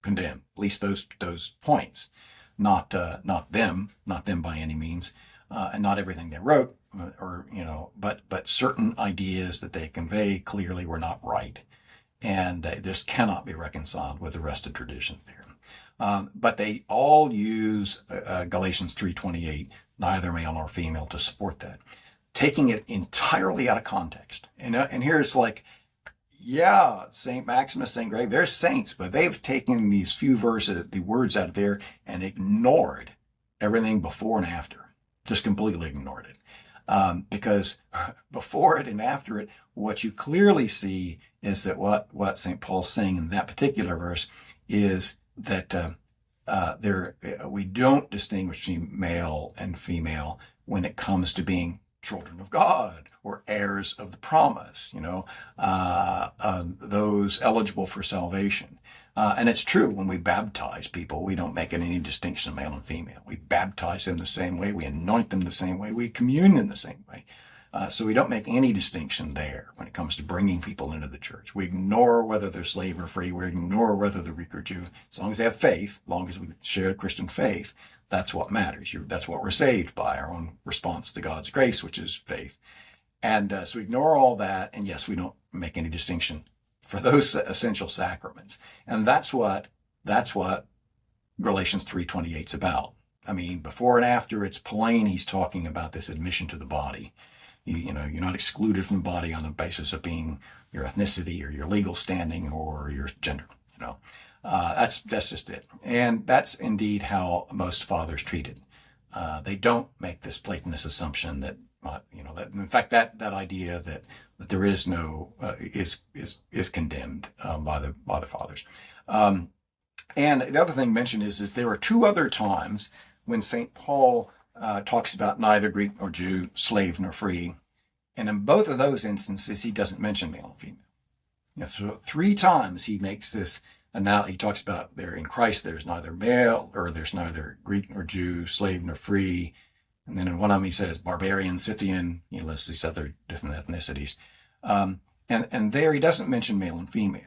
condemned, at least those points. Not them by any means, and not everything they wrote, but certain ideas that they convey clearly were not right, and this cannot be reconciled with the rest of tradition there. But they all use Galatians 3:28, neither male nor female, to support that, taking it entirely out of context. And here it's like, yeah, St. Maximus, St. Greg, they're saints, but they've taken these few verses, the words out of there, and ignored everything before and after. Just completely ignored it. Because before it and after it, what you clearly see is that what St. Paul's saying in that particular verse is that we don't distinguish between male and female when it comes to being children of God or heirs of the promise, those eligible for salvation. And it's true, when we baptize people, we don't make any distinction of male and female. We baptize them the same way, we anoint them the same way, we commune them the same way. So we don't make any distinction there when it comes to bringing people into the church. We ignore whether they're slave or free. We ignore whether they're Greek or Jew. As long as they have faith, as long as we share Christian faith, that's what matters. That's what we're saved by, our own response to God's grace, which is faith. And so we ignore all that. And yes, we don't make any distinction for those essential sacraments. And that's what Galatians 3:28 is about. I mean, before and after, it's plain he's talking about this admission to the body. You're not excluded from the body on the basis of being your ethnicity or your legal standing or your gender. That's just it. And that's indeed how most fathers treated. They don't make this Platonist assumption that, that in fact, that idea that there is no, is condemned, by the fathers. And the other thing mentioned is there are two other times when St. Paul talks about neither Greek nor Jew, slave nor free. And in both of those instances, he doesn't mention male and female. So 3 times he makes this, and now he talks about there in Christ, there's neither male, or there's neither Greek nor Jew, slave nor free. And then in one of them he says barbarian, Scythian, he lists these other different ethnicities. And there he doesn't mention male and female.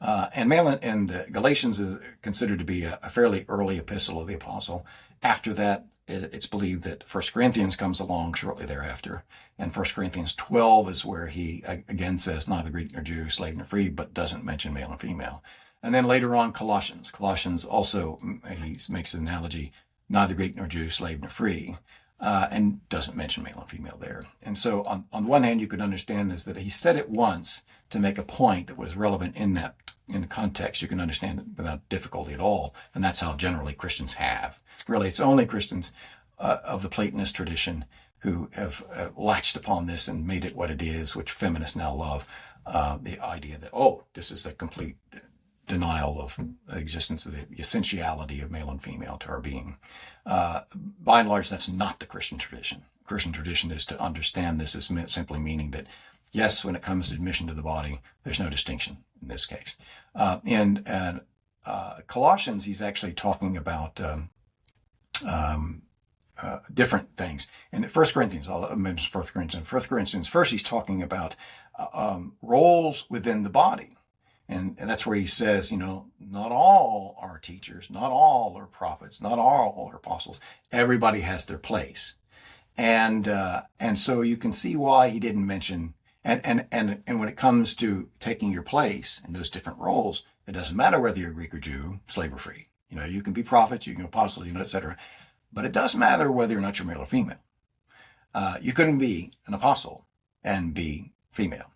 And Galatians is considered to be a fairly early epistle of the apostle. After that, it's believed that 1 Corinthians comes along shortly thereafter. And 1 Corinthians 12 is where he again says neither Greek nor Jew, slave nor free, but doesn't mention male and female. And then later on, Colossians. Colossians also, he makes an analogy, neither Greek nor Jew, slave nor free, and doesn't mention male and female there. And so on one hand, you could understand is that he said it once to make a point that was relevant in the context. You can understand it without difficulty at all. And that's how generally Christians have. Really, it's only Christians of the Platonist tradition who have latched upon this and made it what it is, which feminists now love, the idea that, this is a complete denial of the existence of the essentiality of male and female to our being. By and large, that's not the Christian tradition. Christian tradition is to understand this as simply meaning that, yes, when it comes to admission to the body, there's no distinction in this case. In Colossians, he's actually talking about different things. And 1 Corinthians, I'll mention 1 Corinthians. 1 Corinthians, first he's talking about roles within the body. And that's where he says, not all are teachers, not all are prophets, not all are apostles. Everybody has their place. And so you can see why he didn't mention, and when it comes to taking your place in those different roles, it doesn't matter whether you're Greek or Jew, slave or free. You can be prophets, you can be apostles, et cetera. But it does matter whether or not you're male or female. You couldn't be an apostle and be female.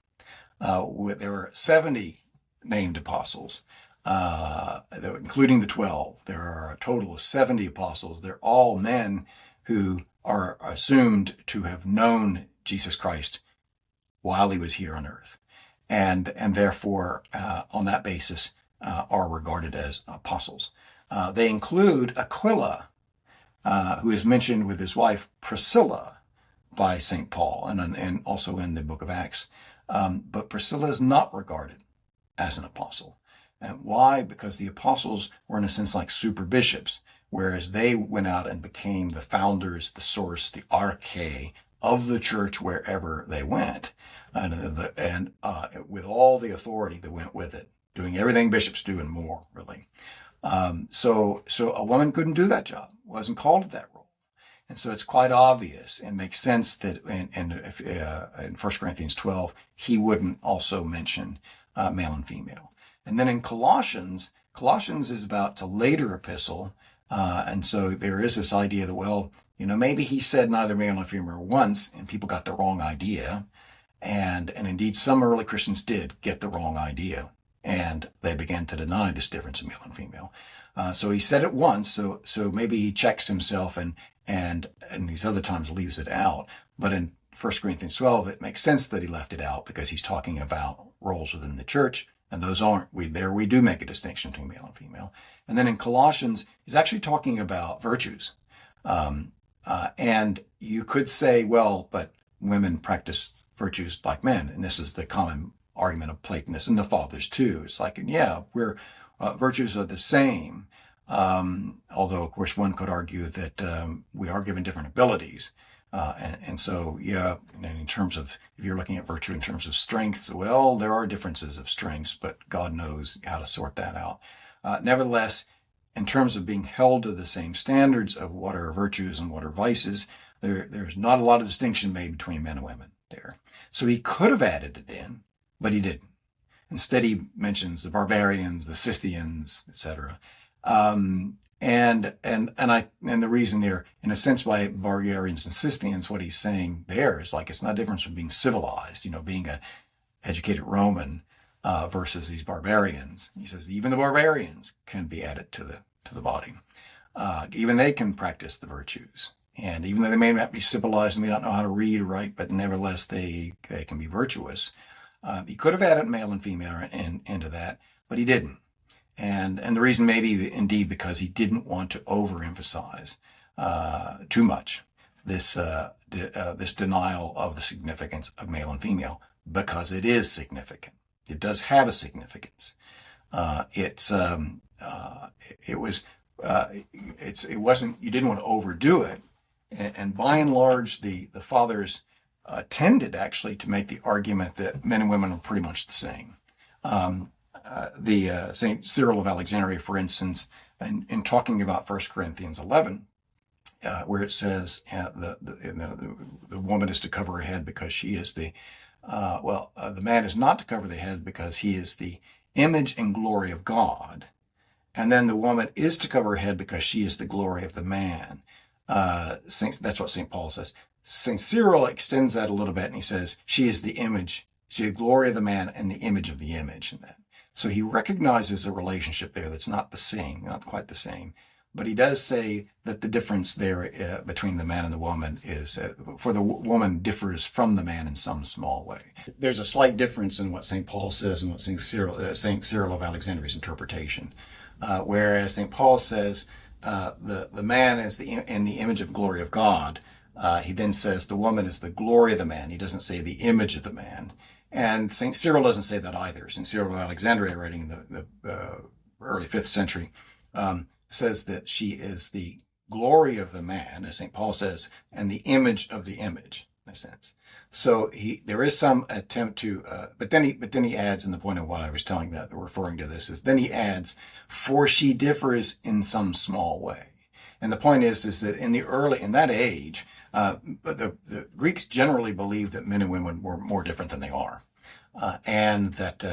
There were 70 named apostles, including the 12. There are a total of 70 apostles. They're all men who are assumed to have known Jesus Christ while he was here on earth. And therefore, on that basis, are regarded as apostles. They include Aquila, who is mentioned with his wife Priscilla by St. Paul and also in the book of Acts. But Priscilla is not regarded as an apostle. And why? Because the apostles were in a sense like super bishops, whereas they went out and became the founders, the source, the arche of the church wherever they went. And with all the authority that went with it, doing everything bishops do and more, really. So a woman couldn't do that job, wasn't called to that role. And so it's quite obvious and makes sense that in 1 Corinthians 12, he wouldn't also mention male and female. And then in Colossians is about a later epistle. And so there is this idea that, maybe he said neither male nor female once and people got the wrong idea. And indeed, some early Christians did get the wrong idea. And they began to deny this difference in male and female. So he said it once, so maybe he checks himself and these other times leaves it out. But in 1 Corinthians 12, it makes sense that he left it out because he's talking about roles within the church, and those aren't. We do make a distinction between male and female. And then in Colossians, he's actually talking about virtues. And you could say, but women practice virtues like men. And this is the common argument of Platonists and the fathers too. It's like, yeah, virtues are the same. Although, of course, one could argue that we are given different abilities. And so, yeah, in terms of, if you're looking at virtue in terms of strengths, well, there are differences of strengths, but God knows how to sort that out. Nevertheless, in terms of being held to the same standards of what are virtues and what are vices, there's not a lot of distinction made between men and women there. So he could have added it in, but he didn't. Instead, he mentions the barbarians, the Scythians, etc. And the reason there, in a sense, by barbarians and Scythians, what he's saying there is like, it's not different from being civilized, being an educated Roman versus these barbarians. He says even the barbarians can be added to the body. Even they can practice the virtues. And even though they may not be civilized and may not know how to read or write, but nevertheless, they can be virtuous. He could have added male and female into that, but he didn't. And the reason may be indeed because he didn't want to overemphasize too much this denial of the significance of male and female, because it is significant. It does have a significance. It wasn't. You didn't want to overdo it, and by and large, the fathers tended actually to make the argument that men and women are pretty much the same. St. Cyril of Alexandria, for instance, in talking about 1 Corinthians 11, where it says the woman is to cover her head because she is the man is not to cover the head because he is the image and glory of God, and then the woman is to cover her head because she is the glory of the man. That's what St. Paul says. St. Cyril extends that a little bit, and he says she is the image, she is the glory of the man and the image of the image in that. So he recognizes a relationship there that's not the same, not quite the same. But he does say that the difference there between the man and the woman is, for the woman differs from the man in some small way. There's a slight difference in what St. Paul says and what St. Cyril of Alexandria's interpretation. Whereas St. Paul says the man is in the image of glory of God. He then says the woman is the glory of the man. He doesn't say the image of the man. And St. Cyril doesn't say that either. St. Cyril of Alexandria, writing in the early 5th century, says that she is the glory of the man, as St. Paul says, and the image of the image, in a sense. So there is some attempt to, but then he adds, and the point of what I was referring to this is, then he adds, for she differs in some small way. And the point is that in that age, the Greeks generally believed that men and women were more different than they are, and that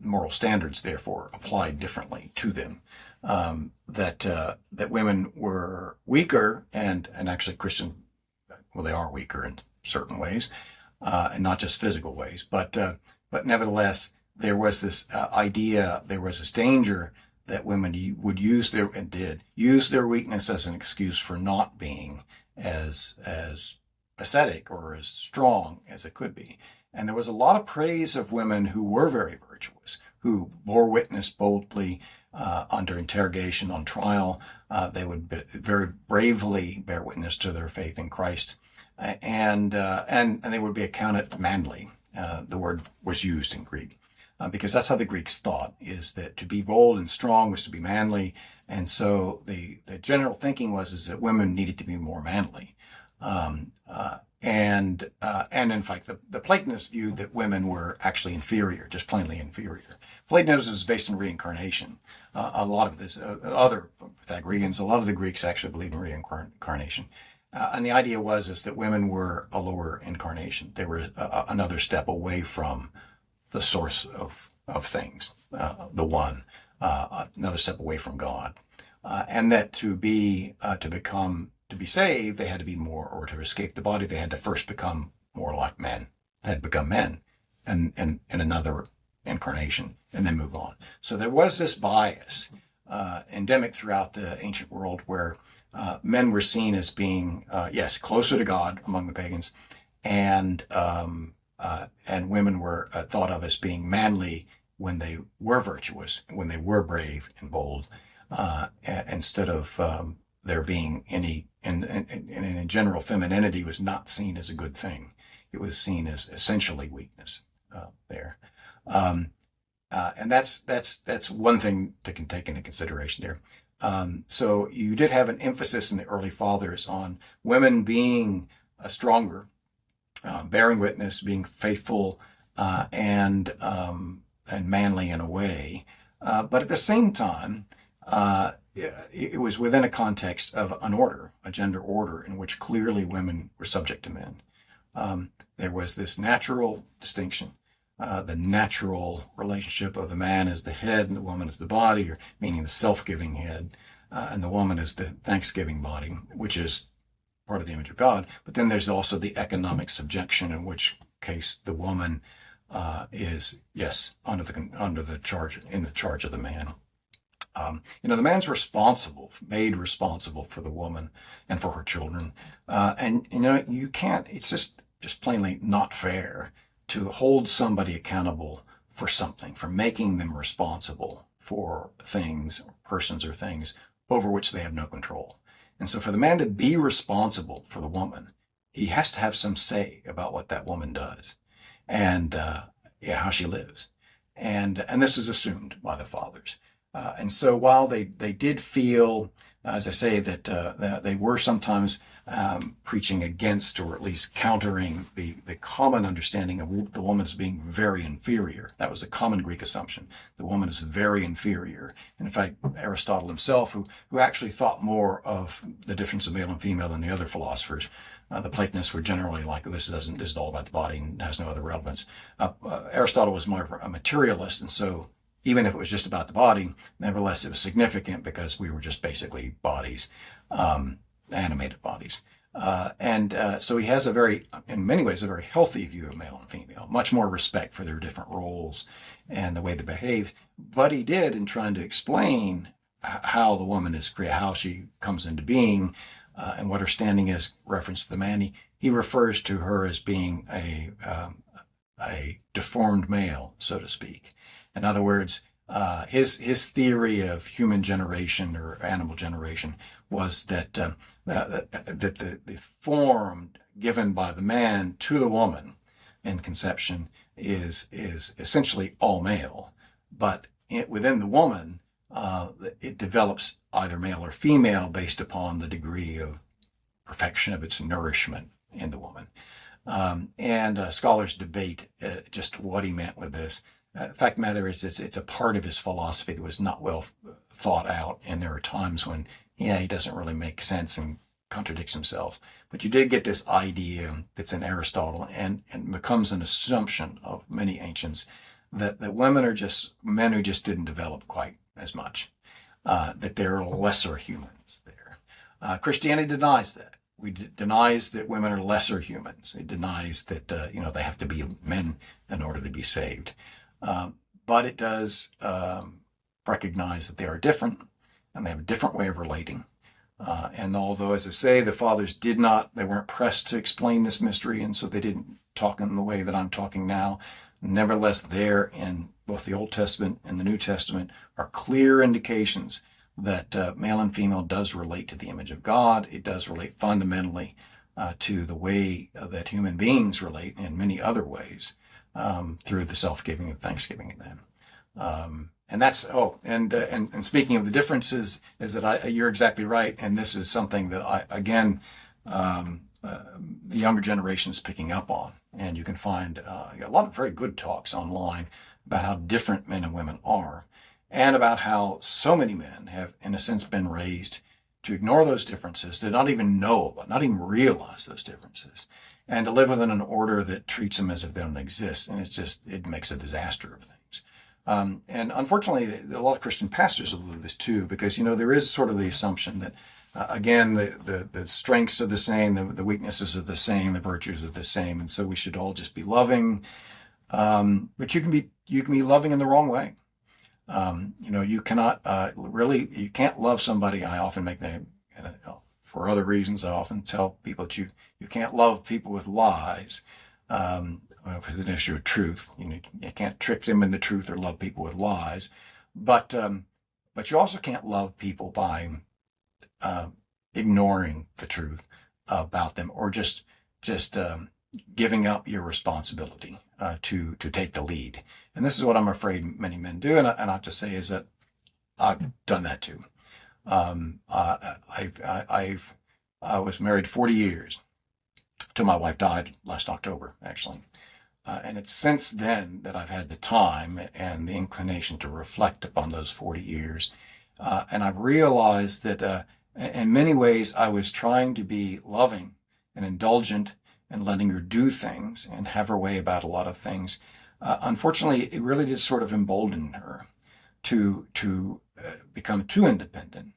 moral standards therefore applied differently to them. That women were weaker, and actually Christian, well, they are weaker in certain ways, and not just physical ways, but nevertheless there was this idea, there was this danger that women would use their weakness as an excuse for not being as ascetic or as strong as it could be. And there was a lot of praise of women who were very virtuous, who bore witness boldly under interrogation, on trial. They would very bravely bear witness to their faith in Christ, and they would be accounted manly. The word was used in Greek. Because that's how the Greeks thought, is that to be bold and strong was to be manly. And so the general thinking is that women needed to be more manly. And in fact, the Platonists viewed that women were actually inferior, just plainly inferior. Platonism is based on reincarnation. A lot of this, other Pythagoreans, a lot of the Greeks actually believed in reincarnation. And the idea is that women were a lower incarnation. They were another step away from the source of things, the one, another step away from God, and that to be saved, they had to be more, or to escape the body, they had to first become more like men. They had become men, and in another incarnation, and then move on. So there was this bias endemic throughout the ancient world, where men were seen as being, closer to God among the pagans, and women were thought of as being manly when they were virtuous, when they were brave and bold, instead of there being any, and in general, femininity was not seen as a good thing. it was seen as essentially weakness there. Um, and that's one thing to take into consideration there. So you did have an emphasis in the early fathers on women being stronger, bearing witness, being faithful, and manly in a way. But at the same time, it was within a context of an order, a gender order, in which clearly women were subject to men. There was this natural distinction, the natural relationship of the man as the head and the woman as the body, or meaning the self-giving head, and the woman as the thanksgiving body, which is part of the image of God. But then there's also the economic subjection, in which case the woman is, yes, under the charge of the man. The man's made responsible for the woman and for her children. And you can't, it's just plainly not fair to hold somebody accountable for something, for making them responsible for things, persons or things over which they have no control. And so for the man to be responsible for the woman, he has to have some say about what that woman does and how she lives. And this is assumed by the fathers. And so while they did feel, as I say, that they were sometimes preaching against, or at least countering the common understanding of the woman as being very inferior. That was a common Greek assumption. The woman is very inferior. And in fact, Aristotle himself, who actually thought more of the difference of male and female than the other philosophers, the Platonists were generally like, this is all about the body and has no other relevance. Aristotle was more a materialist, and so even if it was just about the body, nevertheless it was significant because we were just basically bodies, animated bodies. So he has in many ways, a very healthy view of male and female, much more respect for their different roles and the way they behave. But he did, in trying to explain how the woman is created, how she comes into being, and what her standing is reference to the man, he refers to her as being a deformed male, so to speak. In other words, his theory of human generation or animal generation was that the form given by the man to the woman in conception is essentially all male, but within the woman, it develops either male or female based upon the degree of perfection of its nourishment in the woman. Scholars debate just what he meant with this. The fact of the matter is, it's a part of his philosophy that was not well thought out, and there are times when, he doesn't really make sense and contradicts himself. But you did get this idea that's in Aristotle, and becomes an assumption of many ancients, that women are just men who just didn't develop quite as much, that they're lesser humans there. Christianity denies that. Denies that women are lesser humans. It denies that, they have to be men in order to be saved. But it does recognize that they are different, and they have a different way of relating. And although, as I say, the fathers they weren't pressed to explain this mystery, and so they didn't talk in the way that I'm talking now, nevertheless, there in both the Old Testament and the New Testament are clear indications that male and female does relate to the image of God. It does relate fundamentally to the way that human beings relate in many other ways, through the self-giving and thanksgiving in them. And that's, and speaking of the differences, is that you're exactly right. And this is something that the younger generation is picking up on. And you can find a lot of very good talks online about how different men and women are, and about how so many men have, in a sense, been raised to ignore those differences, to not even know about, not even realize those differences, and to live within an order that treats them as if they don't exist. And it makes a disaster of things. And unfortunately, a lot of Christian pastors will do this too, because, there is sort of the assumption that, again, the strengths are the same, the weaknesses are the same, the virtues are the same. And so we should all just be loving. But you can be loving in the wrong way. You cannot, you can't love somebody. I often make that, for other reasons, I often tell people that you can't love people with lies. If it's an issue of truth, you can't trick them into truth or love people with lies. But you also can't love people by ignoring the truth about them, or just giving up your responsibility to take the lead. And this is what I'm afraid many men do. And I have to say is that I've done that too. I was married 40 years till my wife died last October, actually. And it's since then that I've had the time and the inclination to reflect upon those 40 years. And I've realized that in many ways I was trying to be loving and indulgent and letting her do things and have her way about a lot of things. Unfortunately, it really did sort of embolden her to become too independent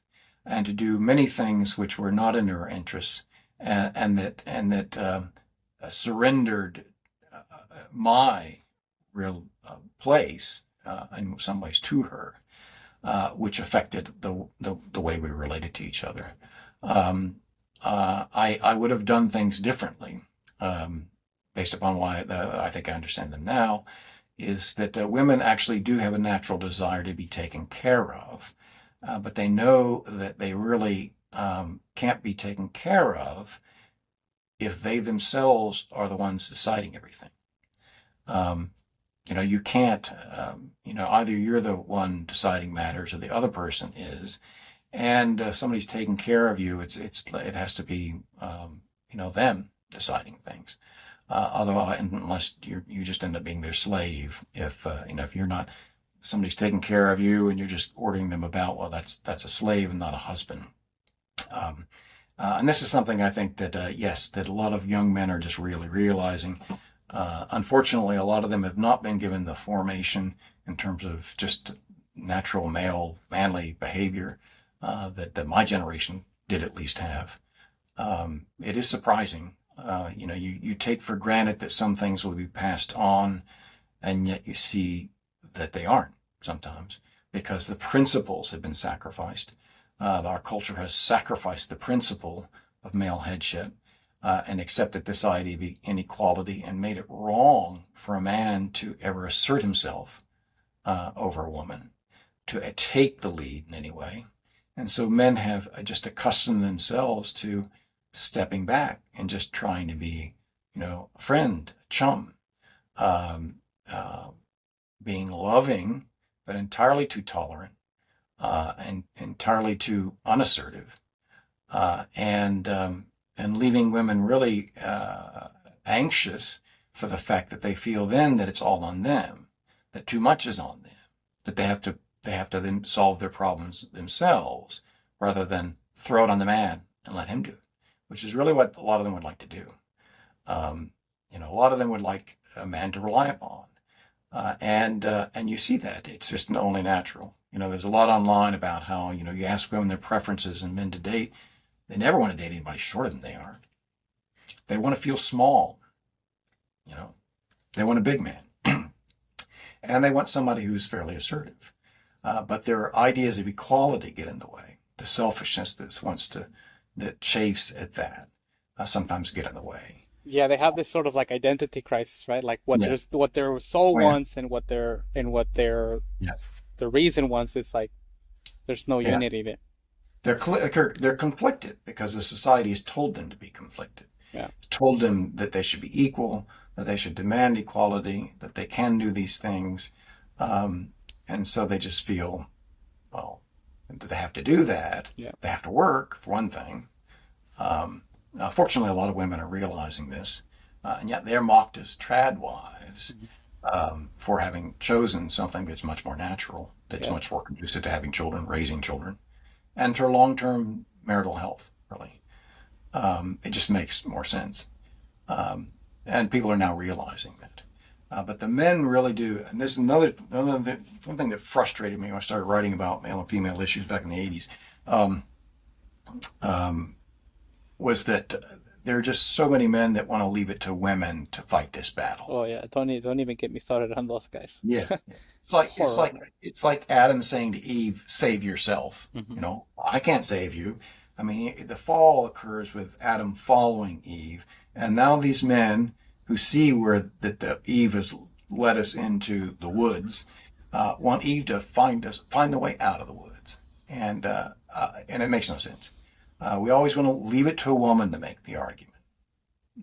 and to do many things which were not in her interests, and that surrendered my real place in some ways to her, which affected the way we related to each other. I would have done things differently, based upon why I think I understand them now, is that women actually do have a natural desire to be taken care of, but they know that they really can't be taken care of if they themselves are the ones deciding everything. You can't, either you're the one deciding matters or the other person is, and if somebody's taking care of you, it has to be, them deciding things. Otherwise, unless you just end up being their slave, if you're not, somebody's taking care of you and you're just ordering them about, well, that's a slave and not a husband. And this is something I think that, yes, that a lot of young men are just really realizing. Unfortunately, a lot of them have not been given the formation in terms of just natural male, manly behavior that my generation did at least have. It is surprising. You take for granted that some things will be passed on, and yet you see that they aren't sometimes because the principles have been sacrificed. Our culture has sacrificed the principle of male headship and accepted this idea of inequality and made it wrong for a man to ever assert himself over a woman, to take the lead in any way. And so men have just accustomed themselves to stepping back and just trying to be, a friend, a chum, being loving, but entirely too tolerant, and entirely too unassertive, and leaving women really anxious for the fact that they feel then that it's all on them, that too much is on them, that they have to then solve their problems themselves rather than throw it on the man and let him do it, which is really what a lot of them would like to do. A lot of them would like a man to rely upon. And you see that. It's just only natural. There's a lot online about how, you ask women their preferences and men to date. They never want to date anybody shorter than they are. They want to feel small. They want a big man. And they want somebody who's fairly assertive. But their ideas of equality get in the way. The selfishness that chafes at that sometimes get in the way. Yeah, they have this sort of like identity crisis, right? Like what their soul wants and what their Yeah. the reason wants is like there's no unity there. They're conflicted because the society has told them to be conflicted. Yeah. Told them that they should be equal, that they should demand equality, that they can do these things. And so they just feel, well, that they have to do that. Yeah. They have to work, for one thing. Fortunately, a lot of women are realizing this, and yet they're mocked as trad wives for having chosen something that's much more natural, that's much more conducive to having children, raising children, and to long-term marital health, really. It just makes more sense. And people are now realizing that. But the men really do, and this is one thing that frustrated me when I started writing about male and female issues back in the 80s, was that there are just so many men that want to leave it to women to fight this battle. Oh yeah, don't even get me started on those guys. Yeah, it's like Adam saying to Eve, "Save yourself." Mm-hmm. I can't save you. I mean, the fall occurs with Adam following Eve, and now these men who see where that Eve has led us into the woods want Eve to find the way out of the woods, and it makes no sense. We always want to leave it to a woman to make the argument.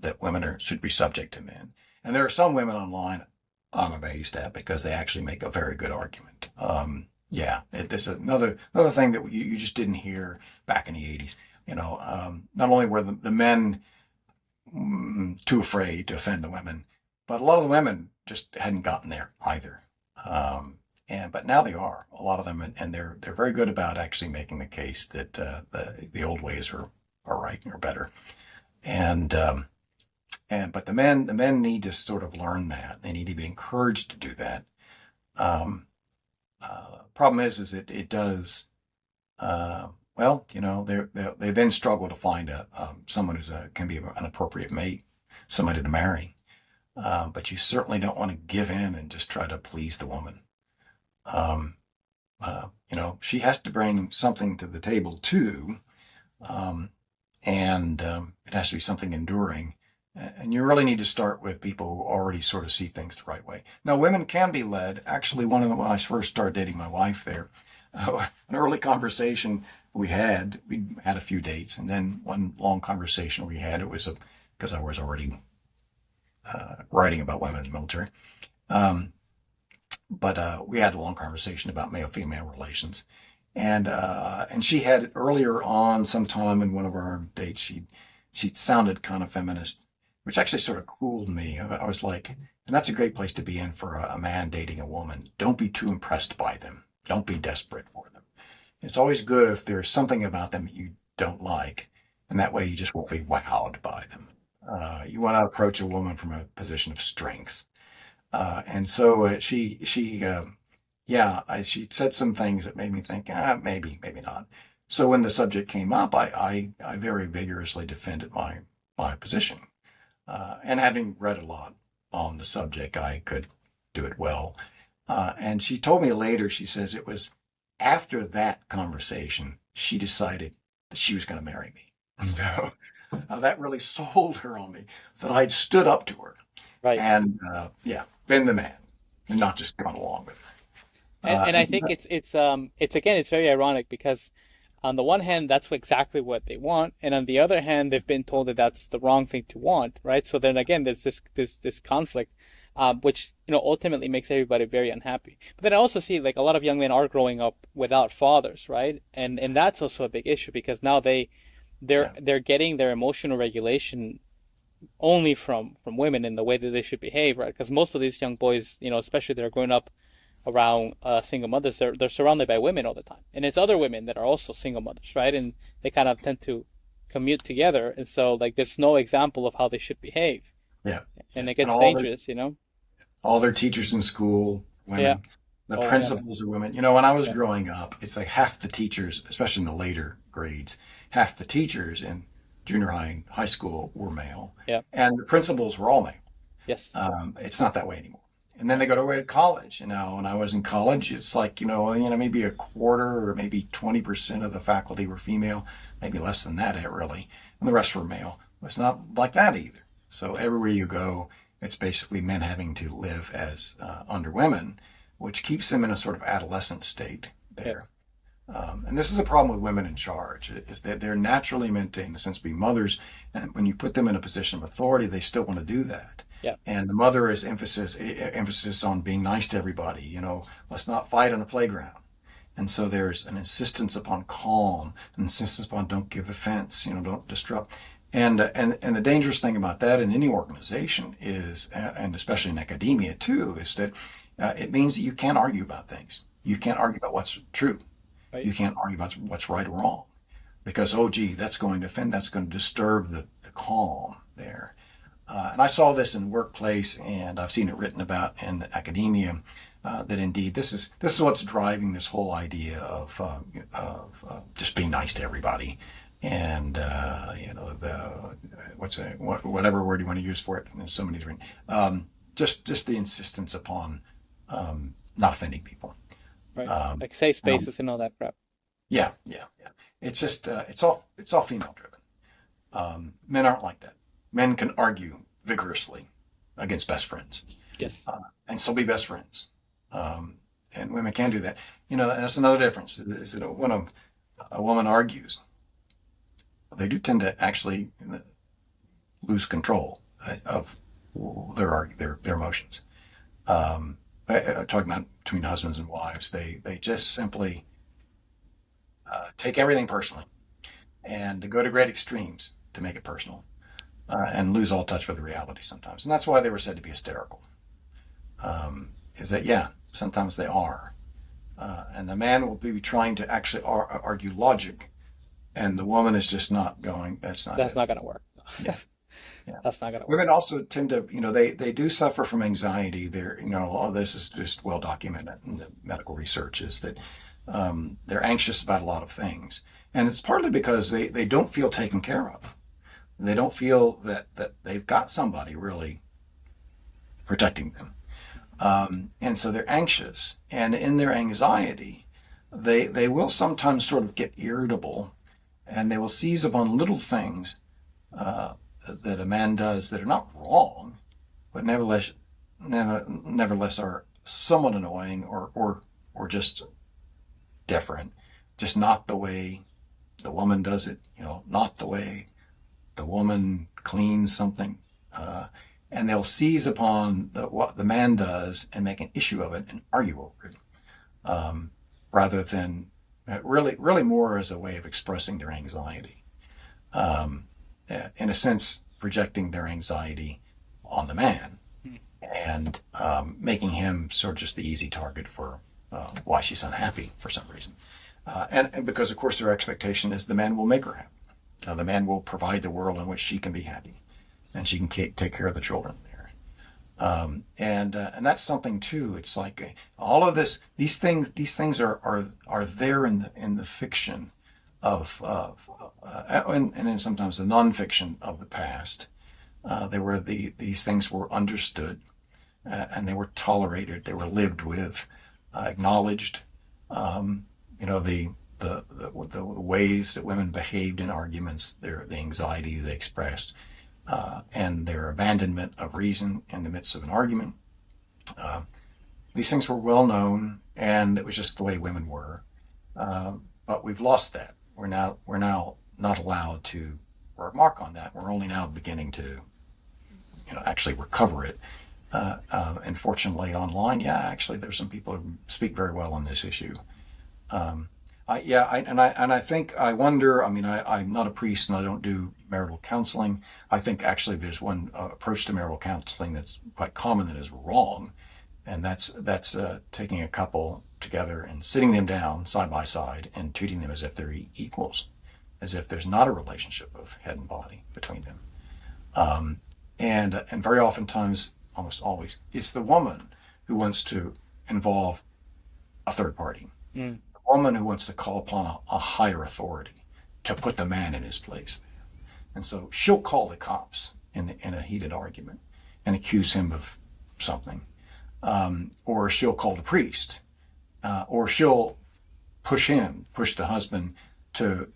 that should be subject to men. And there are some women online I'm amazed at because they actually make a very good argument. This is another thing that you just didn't hear back in the 80s. Not only were the men too afraid to offend the women, but a lot of the women just hadn't gotten there either. But now they are, a lot of them, and they're very good about actually making the case that the old ways are right or better. But the men need to sort of learn that. They need to be encouraged to do that. Problem is that it does. They then struggle to find someone who's can be an appropriate mate, somebody to marry. But you certainly don't want to give in and just try to please the woman. She has to bring something to the table too, and it has to be something enduring. And you really need to start with people who already sort of see things the right way. Now, women can be led. Actually, when I first started dating my wife there, an early conversation we had a few dates, and then one long conversation we had, it was because I was already writing about women in the military. But we had a long conversation about male-female relations. And she had earlier on sometime in one of our dates, she sounded kind of feminist, which actually sort of cooled me. I was like, and that's a great place to be in for a man dating a woman. Don't be too impressed by them. Don't be desperate for them. It's always good if there's something about them that you don't like, and that way you just won't be wowed by them. You want to approach a woman from a position of strength. And so she said some things that made me think, maybe not. So when the subject came up, I very vigorously defended my position. And having read a lot on the subject, I could do it well. And she told me later, she says it was after that conversation, she decided that she was going to marry me. So that really sold her on me, that I'd stood up to her. Right. And been the man and not just gone along with her. And I think it's very ironic because on the one hand, that's exactly what they want, and on the other hand, they've been told that that's the wrong thing to want, right? So then again, there's this conflict, which ultimately makes everybody very unhappy. But then I also see like a lot of young men are growing up without fathers, right? And that's also a big issue because now they're getting their emotional regulation only from women in the way that they should behave, right? Because most of these young boys, especially they're growing up around single mothers, they're surrounded by women all the time, and it's other women that are also single mothers, right? And they kind of tend to commute together, and so like there's no example of how they should behave. Yeah, and it gets dangerous, All their teachers in school, women. Yeah. The principals are women. When I was growing up, it's like half the teachers, especially in the later grades, half the teachers in junior high and high school were male. Yeah. And the principals were all male. Yes. It's not that way anymore. And then they go away to college. When I was in college, it's like, maybe a quarter or maybe 20% of the faculty were female, maybe less than that, really. And the rest were male. It's not like that either. So everywhere you go, it's basically men having to live as under women, which keeps them in a sort of adolescent state there. And this is a problem with women in charge, is that they're naturally meant to, in a sense, be mothers. And when you put them in a position of authority, they still want to do that. Yeah. And the mother is emphasis on being nice to everybody. Let's not fight on the playground. And so there's an insistence upon calm, an insistence upon don't give offense, don't disrupt. And the dangerous thing about that in any organization is, and especially in academia too, is that it means that you can't argue about things. You can't argue about what's true. Right. You can't argue about what's right or wrong, because that's going to offend, that's going to disturb the calm there. And I saw this in the workplace, and I've seen it written about in academia, that indeed this is what's driving this whole idea of just being nice to everybody, and whatever word you want to use for it. There's so many different. Just the insistence upon not offending people. Right. Like safe spaces and all that crap. Yeah. It's just it's all female driven. Men aren't like that. Men can argue vigorously against best friends. Yes. And still be best friends. And women can do that. That's another difference. Is that when a woman argues, they do tend to actually lose control of their emotions. Talking about between husbands and wives, they just simply take everything personally and go to great extremes to make it personal, and lose all touch with the reality sometimes. And that's why they were said to be hysterical. Is that, yeah, sometimes they are. And the man will be trying to actually argue logic, and the woman is just not going, that's not That's it. not gonna work. Yeah, yeah. That's not gonna work. Women also tend to, they do suffer from anxiety. They're, all this is just well documented in the medical research, is that they're anxious about a lot of things. And it's partly because they don't feel taken care of. They don't feel that they've got somebody really protecting them. And so they're anxious. And in their anxiety, they will sometimes sort of get irritable, and they will seize upon little things that a man does that are not wrong, but nevertheless are somewhat annoying, or just different, just not the way the woman does it, not the way the woman cleans something. And they'll seize upon what the man does and make an issue of it and argue over it, rather than really more as a way of expressing their anxiety. In a sense, projecting their anxiety on the man, and making him sort of just the easy target for why she's unhappy for some reason. And because, of course, their expectation is the man will make her happy. The man will provide the world in which she can be happy, and she can take care of the children there. And that's something too. It's like all of these things are there in the fiction and in sometimes the nonfiction of the past. These things were understood, and they were tolerated. They were lived with, acknowledged. The ways that women behaved in arguments, the anxiety they expressed, and their abandonment of reason in the midst of an argument. These things were well known, and it was just the way women were. But we've lost that. We're now not allowed to remark on that. We're only now beginning to, actually recover it. And fortunately, online, actually, there's some people who speak very well on this issue. I think, I wonder, I'm not a priest and I don't do marital counseling. I think actually there's one approach to marital counseling that's quite common that is wrong. And that's taking a couple together and sitting them down side by side and treating them as if they're equals, as if there's not a relationship of head and body between them. And very oftentimes, almost always, it's the woman who wants to involve a third party. The woman who wants to call upon a higher authority to put the man in his place there. And so she'll call the cops in a heated argument and accuse him of something. Or she'll call the priest, or she'll push the husband to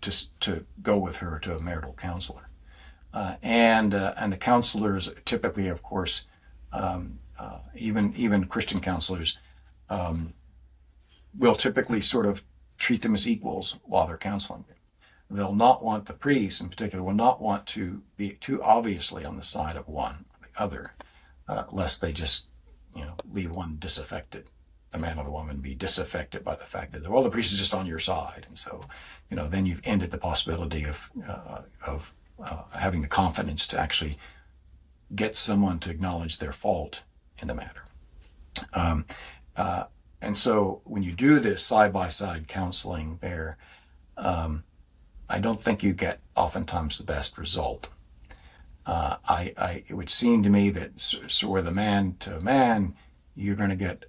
go with her to a marital counselor. And the counselors typically, of course, even Christian counselors, will typically sort of treat them as equals while they're counseling them. They'll not want, the priest in particular, will not want to be too obviously on the side of one or the other, lest they just, leave one disaffected, the man or the woman be disaffected by the fact that, well, the priest is just on your side. And so, then you've ended the possibility of having the confidence to actually get someone to acknowledge their fault in the matter. And so when you do this side-by-side counseling there, I don't think you get oftentimes the best result. It would seem to me that so where the man to man, you're going to get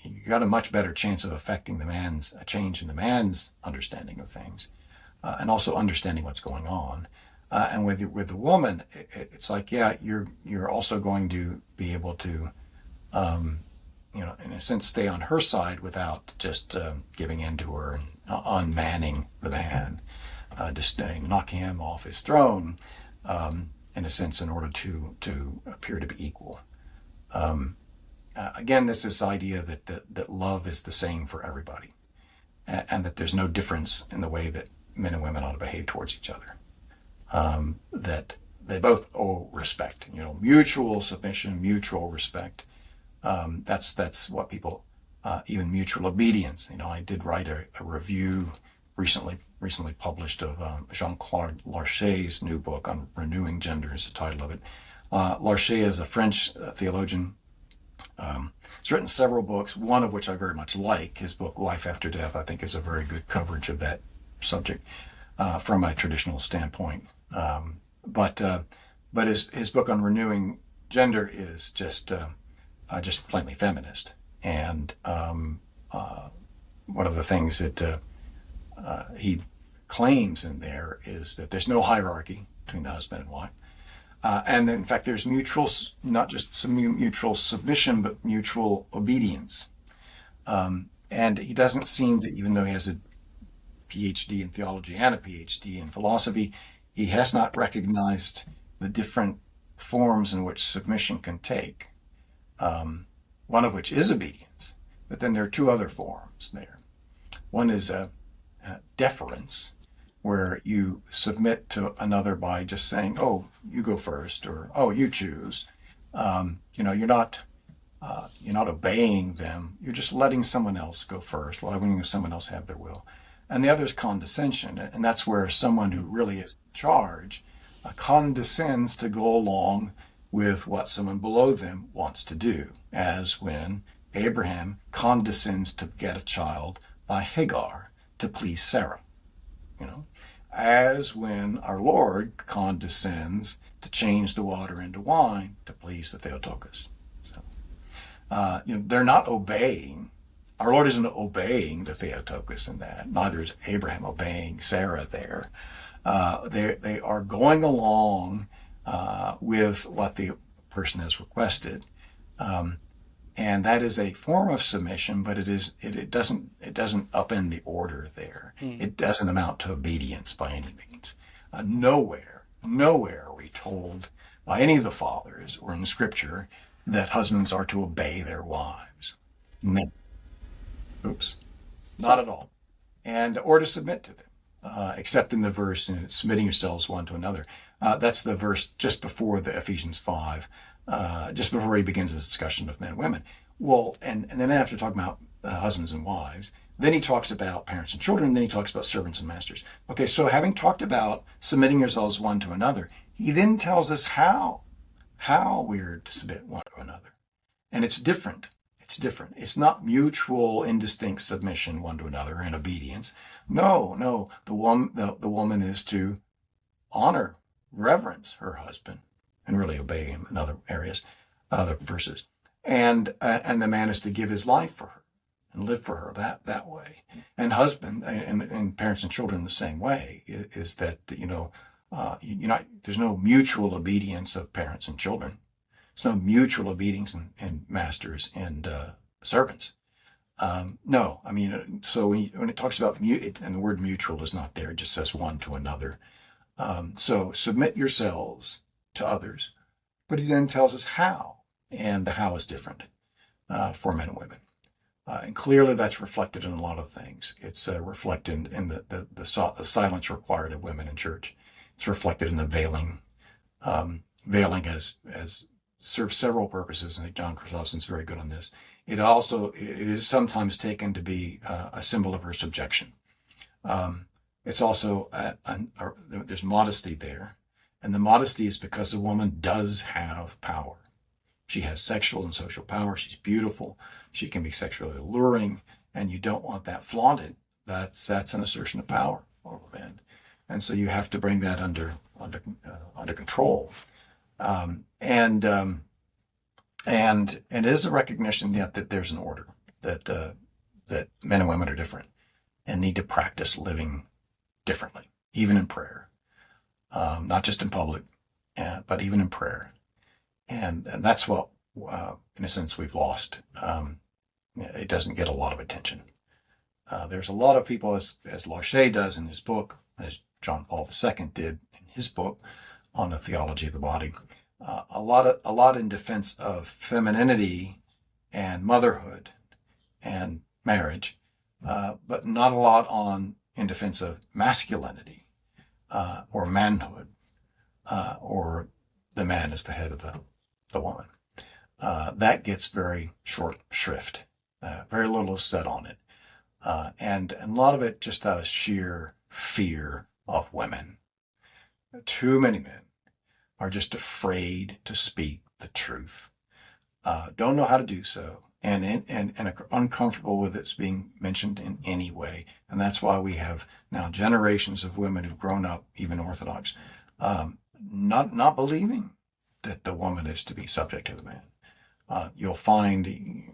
you got a much better chance of affecting a change in the man's understanding of things, and also understanding what's going on. And with the woman, it's like, you're also going to be able to, in a sense, stay on her side without just giving in to her and unmanning the man, just knocking him off his throne, in a sense, in order to appear to be equal. Again, this idea that love is the same for everybody, and that there's no difference in the way that men and women ought to behave towards each other. that they both owe respect. Mutual submission, mutual respect. That's what people, even mutual obedience. I did write a review recently published of Jean-Claude Larcher's new book on renewing gender is the title of it. Larcher is a French theologian. He's written several books, one of which I very much like. His book, Life After Death, I think is a very good coverage of that subject from a traditional standpoint. But his book on renewing gender is just plainly feminist. And one of the things that he claims in there is that there's no hierarchy between the husband and wife. And in fact, there's not just some mutual submission, but mutual obedience. And he doesn't seem to, even though he has a PhD in theology and a PhD in philosophy, he has not recognized the different forms in which submission can take, one of which is obedience. But then there are two other forms there. One is deference, where you submit to another by just saying, "Oh, you go first," or "Oh, you choose." You're not obeying them. You're just letting someone else go first, letting someone else have their will. And the other is condescension, and that's where someone who really is in charge condescends to go along with what someone below them wants to do, as when Abraham condescends to get a child by Hagar to please Sarah. As when our Lord condescends to change the water into wine to please the Theotokos. So, they're not obeying. Our Lord isn't obeying the Theotokos in that. Neither is Abraham obeying Sarah there. They are going along with what the person has requested. And that is a form of submission, but it doesn't upend the order there. It doesn't amount to obedience by any means. Nowhere are we told by any of the fathers or in Scripture that husbands are to obey their wives. No. Oops. Not at all. Or to submit to them, except in the verse, submitting yourselves one to another. That's the verse just before the Ephesians 5. Just before he begins his discussion of men and women. Well, and then after talking about husbands and wives, then he talks about parents and children, and then he talks about servants and masters. Okay, so having talked about submitting yourselves one to another, he then tells us how we're to submit one to another. And it's different. It's different. It's not mutual, indistinct submission one to another and obedience. No, the woman is to honor, reverence her husband, and really obey him in other areas, other verses. And the man is to give his life for her and live for her that way. And husband and parents and children the same way is that, there's no mutual obedience of parents and children. There's no mutual obedience in masters and servants. No, so when it talks about and the word mutual is not there, it just says one to another. So submit yourselves to others, but he then tells us how, and the how is different for men and women. And clearly that's reflected in a lot of things. It's reflected in the silence required of women in church. It's reflected in the veiling. Veiling has served several purposes. I think John Chrysostom's very good on this. It is sometimes taken to be a symbol of her subjection. It's also, there's modesty there. And the modesty is because the woman does have power. She has sexual and social power. She's beautiful. She can be sexually alluring, and you don't want that flaunted. That's an assertion of power over men. And so you have to bring that under control. And it is a recognition that there's an order, that men and women are different and need to practice living differently, even in prayer. Not just in public, but even in prayer. And that's what, in a sense, we've lost. It doesn't get a lot of attention. There's a lot of people, as Larcher does in his book, as John Paul II did in his book on the theology of the body, a lot in defense of femininity and motherhood and marriage, but not a lot in defense of masculinity or manhood or the man is the head of the woman. That gets very short shrift. Very little is said on it. And a lot of it just out of sheer fear of women. Too many men are just afraid to speak the truth, don't know how to do so, and are uncomfortable with it's being mentioned in any way. And that's why we have now generations of women who've grown up, even Orthodox, not believing that the woman is to be subject to the man. You'll find,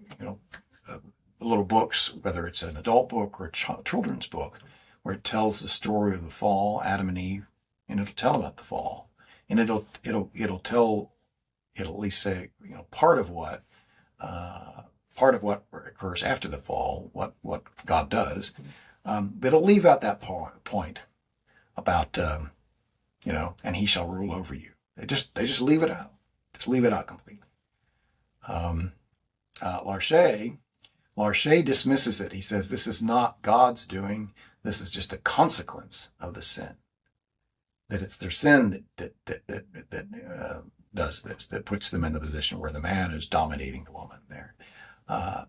little books, whether it's an adult book or a children's book, where it tells the story of the fall, Adam and Eve, and it'll tell about the fall. And it'll at least say, part of what occurs after the fall, what God does. But it'll leave out that point about, and he shall rule over you. They just leave it out. Just leave it out completely. Larcher dismisses it. He says this is not God's doing. This is just a consequence of the sin. That it's their sin that does this, that puts them in the position where the man is dominating the woman there.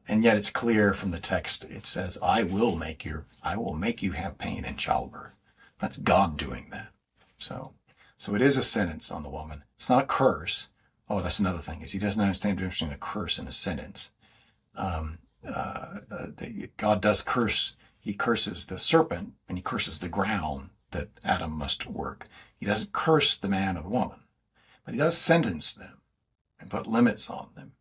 And yet it's clear from the text. It says, I will make you have pain in childbirth. That's God doing that. So it is a sentence on the woman. It's not a curse. Oh, that's another thing, is he doesn't understand the difference between a curse and a sentence. God does curse. He curses the serpent and he curses the ground that Adam must work. He doesn't curse the man or the woman, but he does sentence them and put limits on them.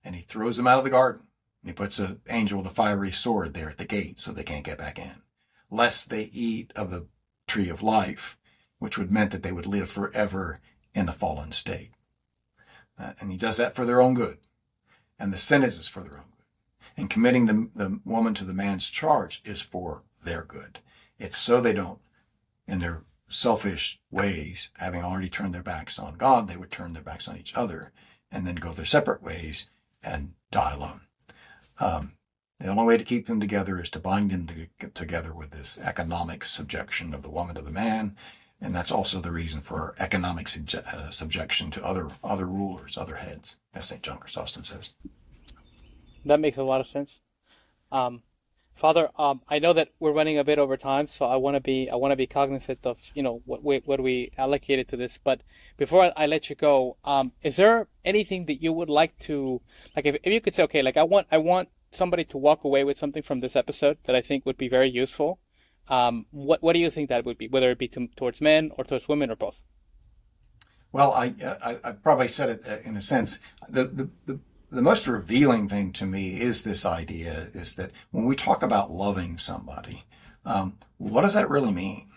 And he throws them out of the garden. And he puts an angel with a fiery sword there at the gate so they can't get back in, lest they eat of the tree of life, which would meant that they would live forever in a fallen state. And he does that for their own good. And the sentence is for their own good. And committing the woman to the man's charge is for their good. It's so they don't, in their selfish ways, having already turned their backs on God, they would turn their backs on each other and then go their separate ways and die alone. The only way to keep them together is to bind them together with this economic subjection of the woman to the man. And that's also the reason for economic subjection to other rulers, other heads, as St. John Chrysostom says. That makes a lot of sense. Father, I know that we're running a bit over time, so I want to be cognizant of what we allocated to this. But before I let you go, is there anything that you would like to, like, if you could say, okay, like I want somebody to walk away with something from this episode that I think would be very useful. What do you think that would be, whether it be towards men or towards women or both? Well, I probably said it in a sense. The most revealing thing to me is this idea is that when we talk about loving somebody, what does that really mean?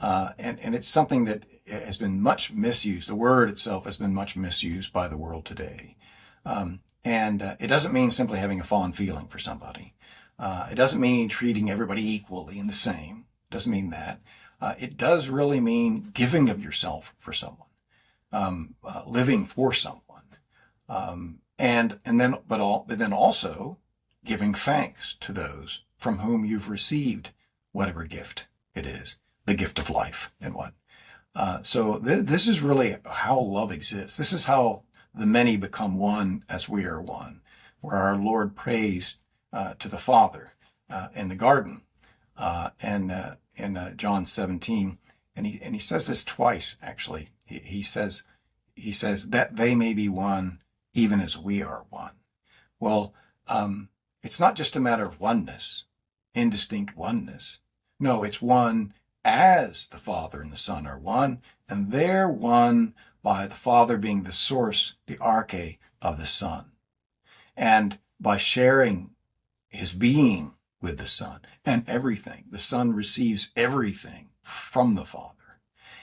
And it's something that has been much misused. The word itself has been much misused by the world today. And it doesn't mean simply having a fond feeling for somebody. It doesn't mean treating everybody equally and the same. It doesn't mean that. It does really mean giving of yourself for someone, living for someone. But then also giving thanks to those from whom you've received whatever gift it is, the gift of life and what. So this is really how love exists. This is how the many become one as we are one, where our Lord prays to the Father in the garden in John 17, and he says this twice actually. He says that they may be one even as we are one. Well, it's not just a matter of oneness, indistinct oneness. No, it's one as the Father and the Son are one, and they're one by the Father being the source, the arche of the Son. And by sharing his being with the Son and everything, the Son receives everything from the Father.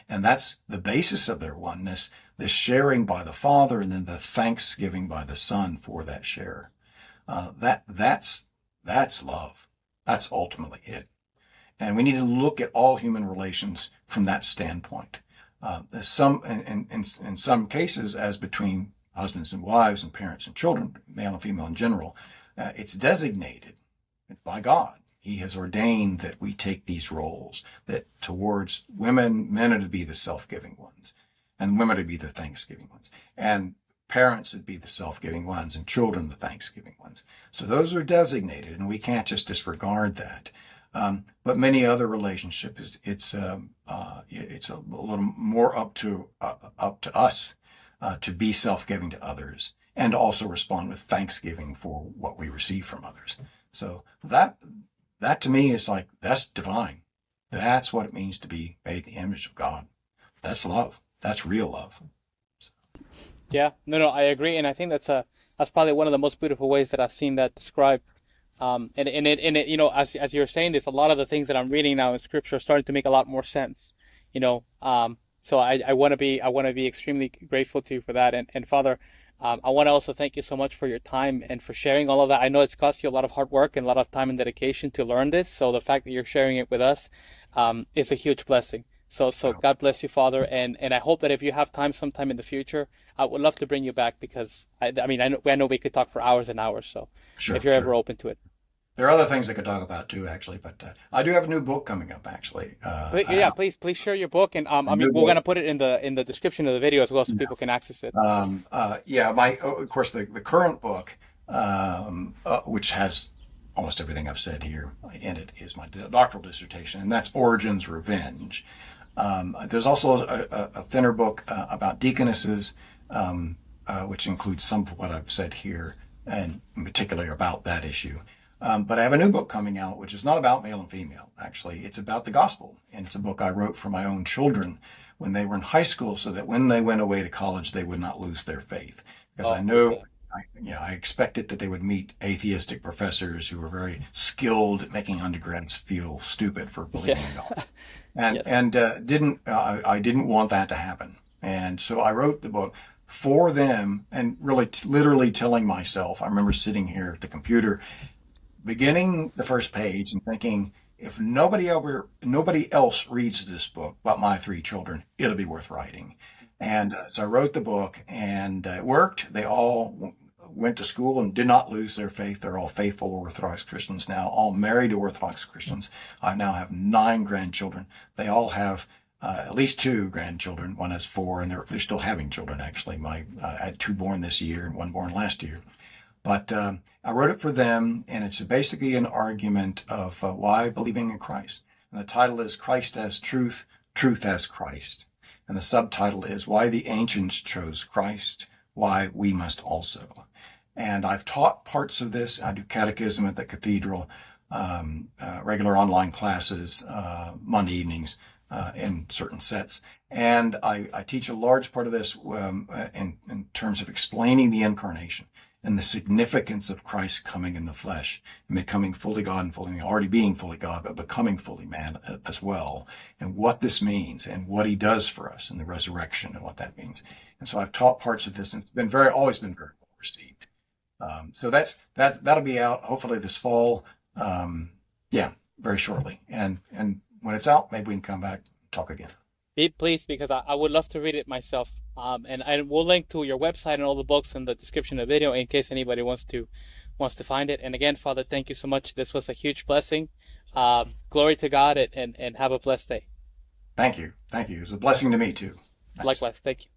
And that's the basis of their oneness, the sharing by the Father and then the thanksgiving by the Son for that share. That's love. That's ultimately it. And we need to look at all human relations from that standpoint. In some cases, as between husbands and wives and parents and children, male and female in general, it's designated by God. He has ordained that we take these roles, that towards women, men are to be the self-giving ones. and women would be the thanksgiving ones, and parents would be the self-giving ones, and children the thanksgiving ones. So those are designated, and we can't just disregard that. But many other relationships, it's a little more up to us to be self-giving to others, and also respond with thanksgiving for what we receive from others. So that to me is like, that's divine. That's what it means to be made in the image of God. That's love. That's real love. Yeah, no, I agree, and I think that's probably one of the most beautiful ways that I've seen that described. And it, as you're saying this, a lot of the things that I'm reading now in Scripture are starting to make a lot more sense. You know, so I want to be extremely grateful to you for that, and Father, I want to also thank you so much for your time and for sharing all of that. I know it's cost you a lot of hard work and a lot of time and dedication to learn this. So the fact that you're sharing it with us, is a huge blessing. So God bless you, Father, and I hope that if you have time sometime in the future, I would love to bring you back because I mean I know we could talk for hours and hours. So Sure, if you're ever sure. open to it. There are other things I could talk about too, actually, but I do have a new book coming up, actually. Yeah, please share your book, and A I mean new we're book. gonna put it in the description of the video as well, so people can access it. Yeah, of course, the current book, which has almost everything I've said here in it, is my doctoral dissertation, and that's Origen's Revenge. There's also a thinner book about deaconesses, which includes some of what I've said here, and in particular about that issue. But I have a new book coming out, which is not about male and female, actually. It's about the gospel. And it's a book I wrote for my own children when they were in high school so that when they went away to college, they would not lose their faith. Because I Oh, know, okay. I expected that they would meet atheistic professors who were very skilled at making undergrads feel stupid for Yeah. believing in God. And, Yes. I didn't want that to happen. And so I wrote the book for them and really literally telling myself, I remember sitting here at the computer beginning the first page and thinking, if nobody else reads this book but my three children, it'll be worth writing. And so I wrote the book, and it worked. They all went to school and did not lose their faith. They're all faithful Orthodox Christians now, all married to Orthodox Christians. I now have 9 grandchildren. They all have at least 2 grandchildren. One has 4, and they're still having children, actually. I had 2 born this year and 1 born last year. But I wrote it for them, and it's basically an argument of why believing in Christ. And the title is Christ as Truth, Truth as Christ. And the subtitle is Why the Ancients Chose Christ, Why We Must Also. And I've taught parts of this. I do catechism at the cathedral, regular online classes, Monday evenings in certain sets. And I teach a large part of this in terms of explaining the incarnation and the significance of Christ coming in the flesh and becoming fully God and fully man, already being fully God, but becoming fully man as well, and what this means and what he does for us in the resurrection and what that means. And so I've taught parts of this, and it's been always been very well received. So that'll be out hopefully this fall. Yeah, very shortly. And when it's out, maybe we can come back and talk again. Please, because I would love to read it myself. And I will link to your website and all the books in the description of the video in case anybody wants to find it. And again, Father, thank you so much. This was a huge blessing. Glory to God, and have a blessed day. Thank you. Thank you. It was a blessing to me too. Thanks. Likewise, thank you.